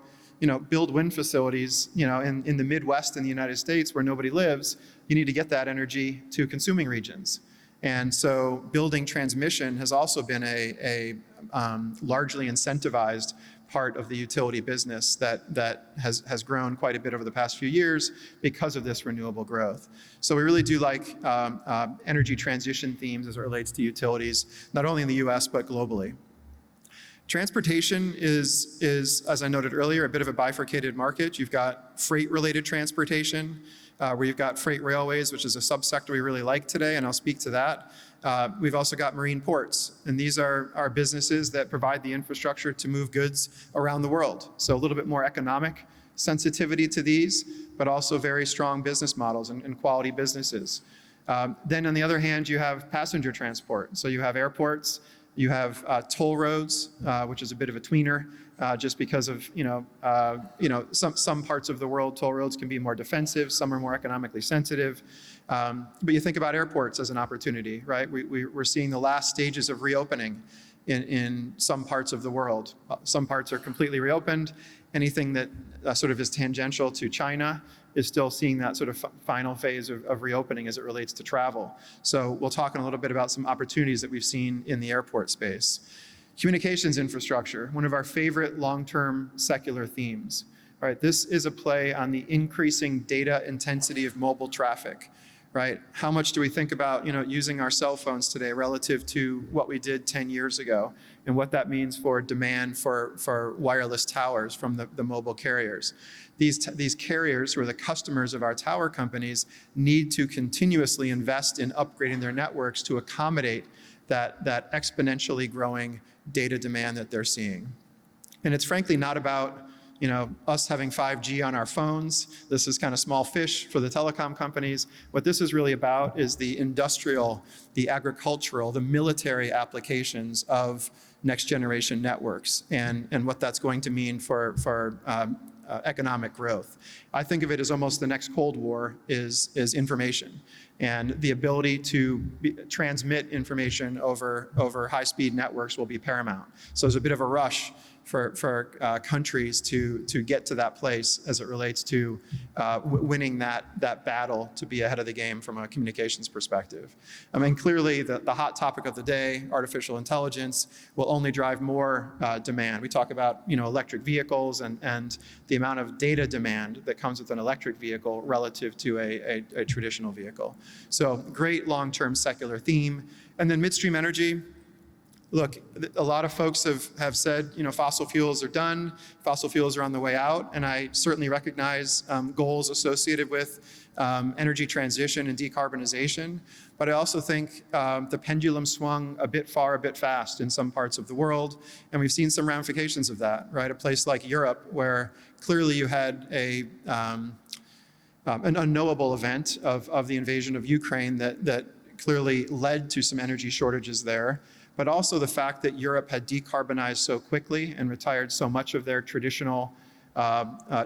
build wind facilities, in the Midwest in the United States where nobody lives. You need to get that energy to consuming regions. And so building transmission has also been a largely incentivized part of the utility business that has grown quite a bit over the past few years because of this renewable growth. So we really do like energy transition themes as it relates to utilities, not only in the US, but globally. Transportation is, as I noted earlier, a bit of a bifurcated market. You've got freight-related transportation, where you've got freight railways, which is a subsector we really like today, and I'll speak to that. We've also got marine ports, and these are businesses that provide the infrastructure to move goods around the world. So a little bit more economic sensitivity to these, but also very strong business models and quality businesses. Then on the other hand, you have passenger transport. So you have airports, you have toll roads, which is a bit of a tweener, just because of some parts of the world, toll roads can be more defensive, some are more economically sensitive. But you think about airports as an opportunity, right? We're seeing the last stages of reopening in some parts of the world. Some parts are completely reopened. Anything that sort of is tangential to China is still seeing that sort of final phase of reopening as it relates to travel. So we'll talk in a little bit about some opportunities that we've seen in the airport space. Communications infrastructure, one of our favorite long-term secular themes. All right, this is a play on the increasing data intensity of mobile traffic, right? How much do we think about using our cell phones today relative to what we did 10 years ago, and what that means for demand for wireless towers from the mobile carriers? These carriers, who are the customers of our tower companies, need to continuously invest in upgrading their networks to accommodate that exponentially growing data demand that they're seeing. And it's frankly not about us having 5G on our phones. This is kind of small fish for the telecom companies. What this is really about is the industrial, the agricultural, the military applications of next generation networks and what that's going to mean for economic growth. I think of it as almost the next Cold War is information, and the ability to transmit information over high-speed networks will be paramount. So there's a bit of a rush for countries to get to that place as it relates to winning that battle to be ahead of the game from a communications perspective. I mean, clearly the hot topic of the day, artificial intelligence, will only drive more demand. We talk about electric vehicles and the amount of data demand that comes with an electric vehicle relative to a traditional vehicle. So great long-term secular theme. And then midstream energy. Look, a lot of folks have said, fossil fuels are done, fossil fuels are on the way out, and I certainly recognize goals associated with energy transition and decarbonization, but I also think the pendulum swung a bit far, a bit fast in some parts of the world, and we've seen some ramifications of that, right? A place like Europe, where clearly you had an unknowable event of the invasion of Ukraine that clearly led to some energy shortages there, but also the fact that Europe had decarbonized so quickly and retired so much of their traditional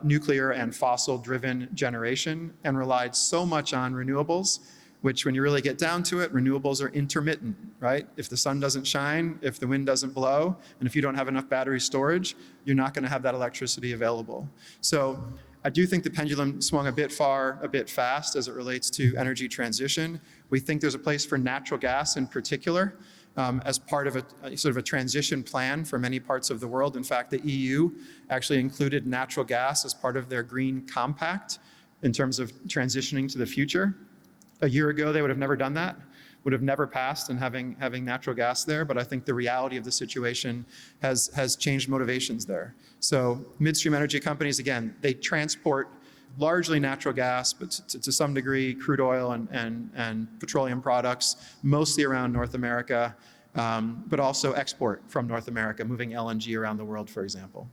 nuclear and fossil-driven generation and relied so much on renewables, which when you really get down to it, renewables are intermittent, right? If the sun doesn't shine, if the wind doesn't blow, and if you don't have enough battery storage, you're not going to have that electricity available. So I do think the pendulum swung a bit far, a bit fast as it relates to energy transition. We think there's a place for natural gas in particular, as part of a sort of a transition plan for many parts of the world. In fact, the EU actually included natural gas as part of their Green Compact in terms of transitioning to the future. A year ago, they would have never done that, would have never passed and having natural gas there. But I think the reality of the situation has changed motivations there. So midstream energy companies, again, they transport largely natural gas, but to some degree, crude oil and petroleum products, mostly around North America, but also export from North America, moving LNG around the world, for example.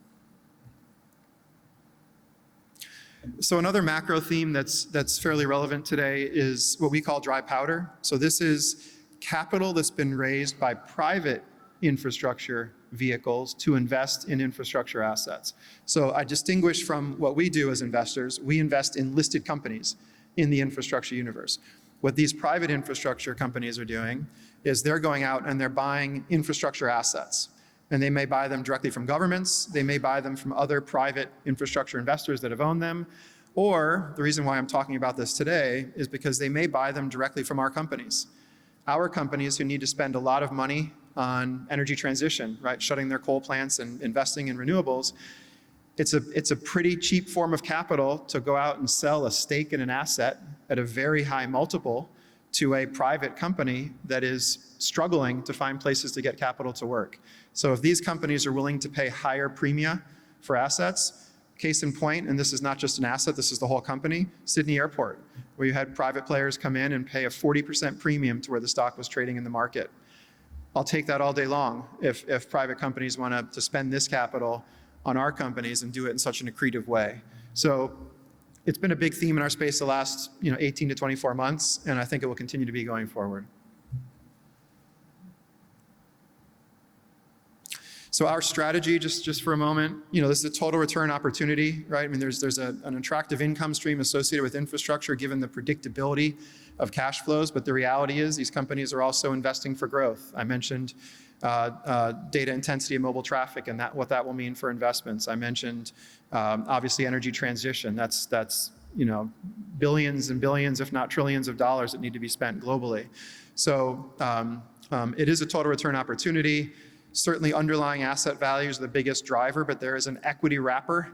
So another macro theme that's fairly relevant today is what we call dry powder. So this is capital that's been raised by private infrastructure vehicles to invest in infrastructure assets. So I distinguish from what we do as investors. We invest in listed companies in the infrastructure universe. What these private infrastructure companies are doing is they're going out and they're buying infrastructure assets. And they may buy them directly from governments. They may buy them from other private infrastructure investors that have owned them. Or the reason why I'm talking about this today is because they may buy them directly from our companies. Our companies who need to spend a lot of money on energy transition, right? Shutting their coal plants and investing in renewables. It's a pretty cheap form of capital to go out and sell a stake in an asset at a very high multiple to a private company that is struggling to find places to get capital to work. So if these companies are willing to pay higher premia for assets, case in point, and this is not just an asset, this is the whole company, Sydney Airport, where you had private players come in and pay a 40% premium to where the stock was trading in the market. I'll take that all day long if private companies want to spend this capital on our companies and do it in such an accretive way. So it's been a big theme in our space the last 18 to 24 months, and I think it will continue to be going forward. So our strategy, just for a moment, this is a total return opportunity, right? I mean, there's an attractive income stream associated with infrastructure given the predictability of cash flows, but the reality is these companies are also investing for growth. I mentioned data intensity of mobile traffic and what that will mean for investments. I mentioned obviously energy transition. That's billions and billions, if not trillions of dollars that need to be spent globally. So it is a total return opportunity. Certainly underlying asset values are the biggest driver, but there is an equity wrapper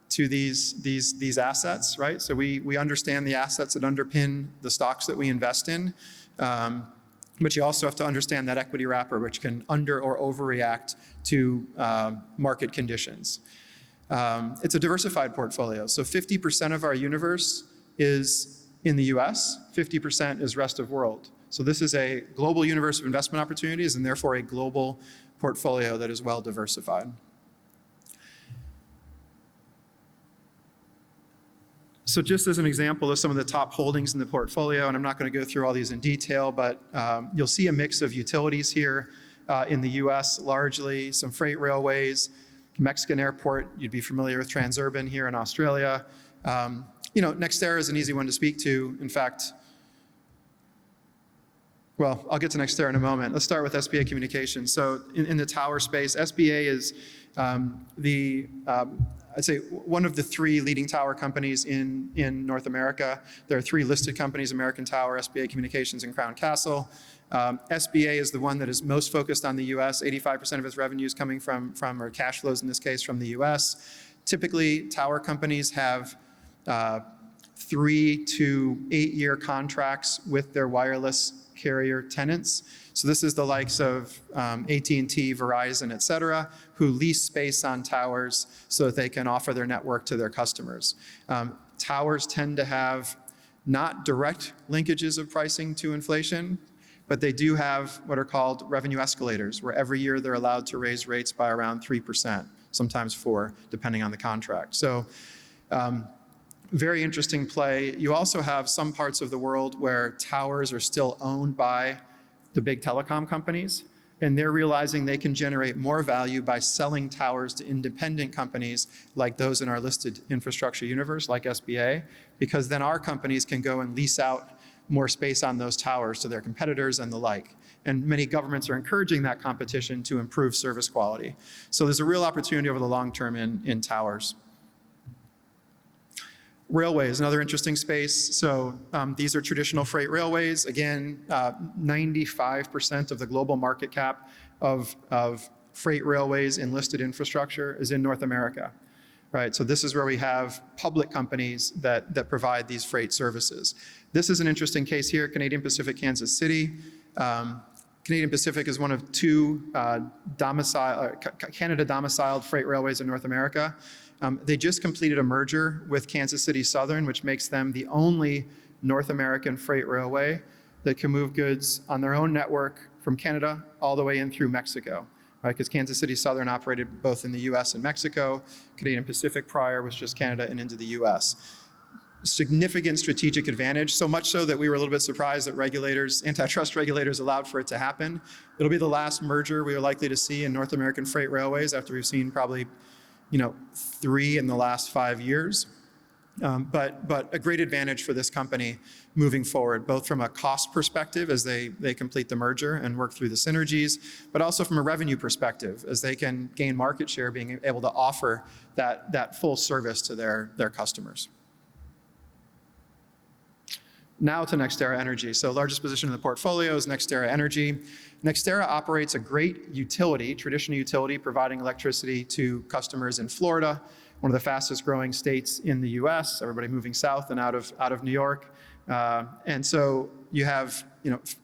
to these assets, right? So we understand the assets that underpin the stocks that we invest in, but you also have to understand that equity wrapper, which can under or overreact to market conditions. It's a diversified portfolio. So 50% of our universe is in the US, 50% is rest of world. So this is a global universe of investment opportunities and therefore a global portfolio that is well diversified. So just as an example of some of the top holdings in the portfolio, and I'm not going to go through all these in detail, but you'll see a mix of utilities here in the US, largely some freight railways, Mexican airport, you'd be familiar with Transurban here in Australia. NextEra is an easy one to speak to. In fact, well, I'll get to NextEra in a moment. Let's start with SBA Communications. So in the tower space, SBA is I'd say one of the three leading tower companies in North America. There are three listed companies, American Tower, SBA Communications, and Crown Castle. SBA is the one that is most focused on the US. 85% of its revenues coming from, or cash flows in this case, from the US. Typically, tower companies have 3 to 8 year contracts with their wireless carrier tenants. So this is the likes of AT&T, Verizon, et cetera, who lease space on towers so that they can offer their network to their customers. Towers tend to have not direct linkages of pricing to inflation, but they do have what are called revenue escalators, where every year they're allowed to raise rates by around 3%, sometimes 4%, depending on the contract. So very interesting play. You also have some parts of the world where towers are still owned by the big telecom companies, and they're realizing they can generate more value by selling towers to independent companies like those in our listed infrastructure universe, like SBA, because then our companies can go and lease out more space on those towers to their competitors and the like. And many governments are encouraging that competition to improve service quality. So there's a real opportunity over the long term in towers. Railways, another interesting space. So these are traditional freight railways. Again, 95% of the global market cap of freight railways in listed infrastructure is in North America. right? So this is where we have public companies that provide these freight services. This is an interesting case here, Canadian Pacific Kansas City. Canadian Pacific is one of two Canada domiciled freight railways in North America. They just completed a merger with Kansas City Southern, which makes them the only North American freight railway that can move goods on their own network from Canada all the way in through Mexico, right? Because Kansas City Southern operated both in the US and Mexico. Canadian Pacific prior was just Canada and into the US. Significant strategic advantage, so much so that we were a little bit surprised that regulators, antitrust regulators, allowed for it to happen. It'll be the last merger we are likely to see in North American freight railways after we've seen probably, 3 in the last 5 years. But a great advantage for this company moving forward, both from a cost perspective as they complete the merger and work through the synergies, but also from a revenue perspective as they can gain market share, being able to offer that full service to their customers. Now to NextEra Energy. So largest position in the portfolio is NextEra Energy. NextEra operates a great utility, traditional utility, providing electricity to customers in Florida, one of the fastest growing states in the US, everybody moving south and out of New York. And so you have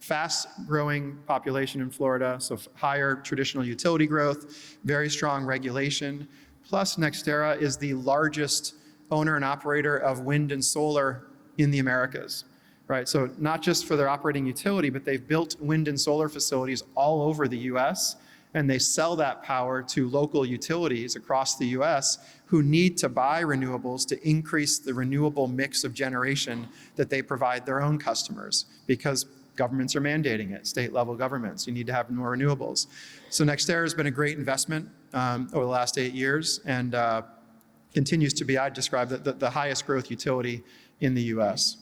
fast growing population in Florida, so higher traditional utility growth, very strong regulation. Plus NextEra is the largest owner and operator of wind and solar in the Americas. Right, so not just for their operating utility, but they've built wind and solar facilities all over the US, and they sell that power to local utilities across the US who need to buy renewables to increase the renewable mix of generation that they provide their own customers, because governments are mandating it, state level governments. You need to have more renewables. So NextEra has been a great investment over the last 8 years and continues to be, I'd describe, the highest growth utility in the US.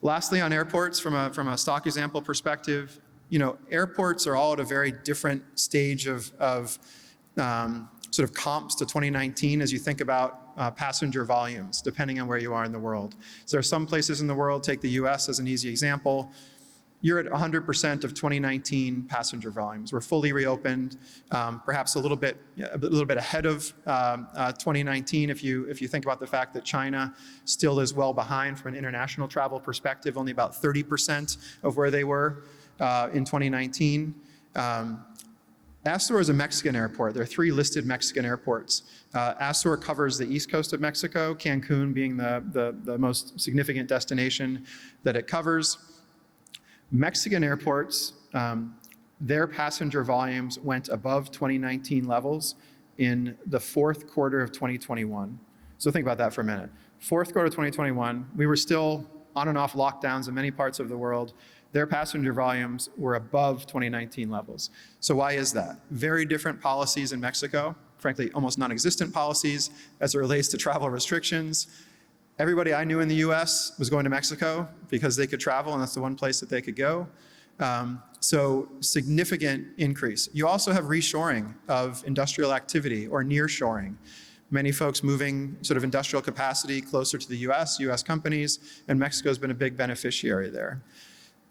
Lastly, on airports, from a stock example perspective, airports are all at a very different stage of sort of comps to 2019 as you think about passenger volumes, depending on where you are in the world. So there are some places in the world, take the US as an easy example, you're at 100% of 2019 passenger volumes. We're fully reopened, perhaps a little bit ahead of 2019 if you think about the fact that China still is well behind from an international travel perspective, only about 30% of where they were in 2019. Azur is a Mexican airport. There are 3 listed Mexican airports. Azur covers the east coast of Mexico, Cancun being the most significant destination that it covers. Mexican airports, their passenger volumes went above 2019 levels in the 4th quarter of 2021. So think about that for a minute. 4th quarter of 2021, we were still on and off lockdowns in many parts of the world. Their passenger volumes were above 2019 levels. So why is that? Very different policies in Mexico, frankly, almost non-existent policies as it relates to travel restrictions. Everybody I knew in the US was going to Mexico because they could travel and that's the one place that they could go. So significant increase. You also have reshoring of industrial activity or nearshoring. Many folks moving sort of industrial capacity closer to the US companies, and Mexico's been a big beneficiary there.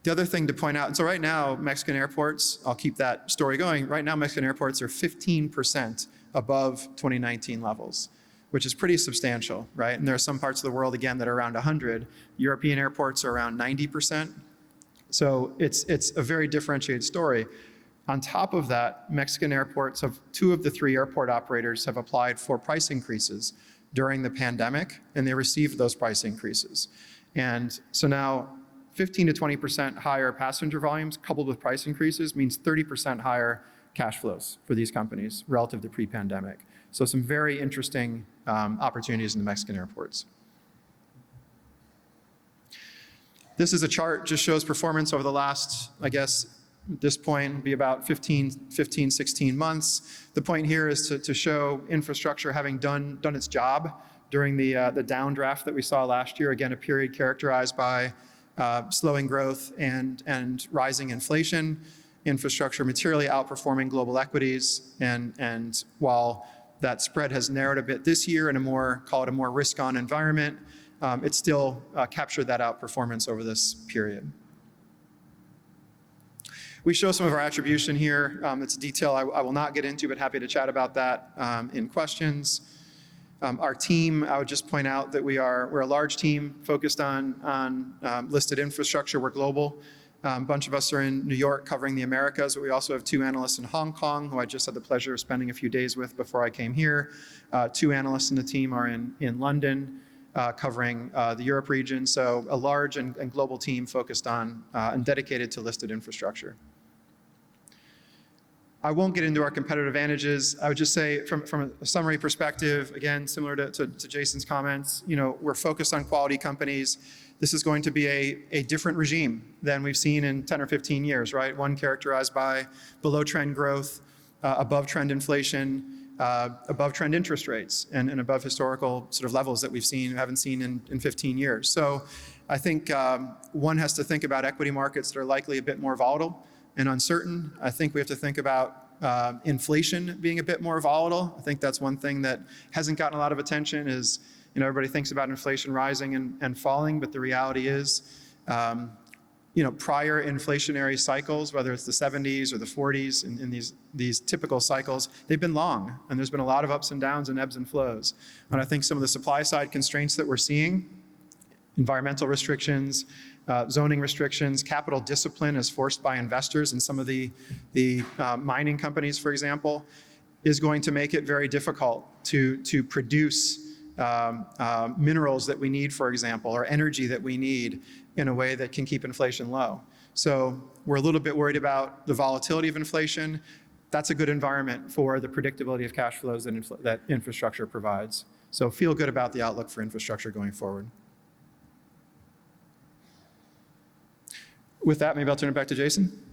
The other thing to point out, and so right now, Mexican airports, I'll keep that story going, right now Mexican airports are 15% above 2019 levels, which is pretty substantial, right? And there are some parts of the world, again, that are around 100. European airports are around 90%. So it's a very differentiated story. On top of that, Mexican airports have 2 of the 3 airport operators have applied for price increases during the pandemic, and they received those price increases. And so now 15 to 20% higher passenger volumes coupled with price increases means 30% higher cash flows for these companies relative to pre-pandemic. So some very interesting opportunities in the Mexican airports. This is a chart, just shows performance over the last, I guess, at this point, be about 15, 16 months. The point here is to show infrastructure having done its job during the downdraft that we saw last year. Again, a period characterized by slowing growth and rising inflation. Infrastructure materially outperforming global equities, and while that spread has narrowed a bit this year in a more risk-on environment, it still captured that outperformance over this period. We show some of our attribution here. It's a detail I will not get into, but happy to chat about that in questions. Our team, I would just point out that we're a large team focused on listed infrastructure. We're global. A bunch of us are in New York covering the Americas, but we also have 2 analysts in Hong Kong who I just had the pleasure of spending a few days with before I came here. 2 analysts in the team are in London covering the Europe region. So a large and global team focused on and dedicated to listed infrastructure. I won't get into our competitive advantages. I would just say from a summary perspective, again, similar to Jason's comments, we're focused on quality companies. This is going to be a different regime than we've seen in 10 or 15 years, right? One characterized by below trend growth, above trend inflation, above trend interest rates, and above historical sort of levels that haven't seen in 15 years. So I think one has to think about equity markets that are likely a bit more volatile and uncertain. I think we have to think about inflation being a bit more volatile. I think that's one thing that hasn't gotten a lot of attention is, everybody thinks about inflation rising and falling, but the reality is, prior inflationary cycles, whether it's the 70s or the 40s, in these typical cycles, they've been long, and there's been a lot of ups and downs and ebbs and flows. And I think some of the supply side constraints that we're seeing, environmental restrictions, zoning restrictions, capital discipline as forced by investors in some of the mining companies, for example, is going to make it very difficult to produce minerals that we need, for example, or energy that we need in a way that can keep inflation low. So we're a little bit worried about the volatility of inflation. That's a good environment for the predictability of cash flows that infrastructure provides. So feel good about the outlook for infrastructure going forward. With that, maybe I'll turn it back to Jason.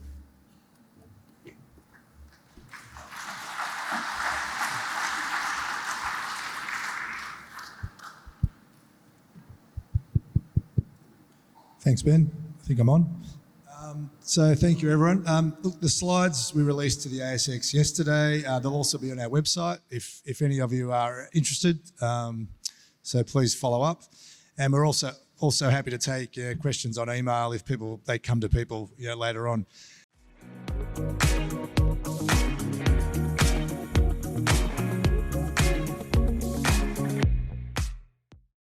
Thanks, Ben. I think I'm on. So thank you, everyone. Look, the slides we released to the ASX yesterday, they'll also be on our website if any of you are interested. So please follow up. And we're also happy to take questions on email if they come to people later on.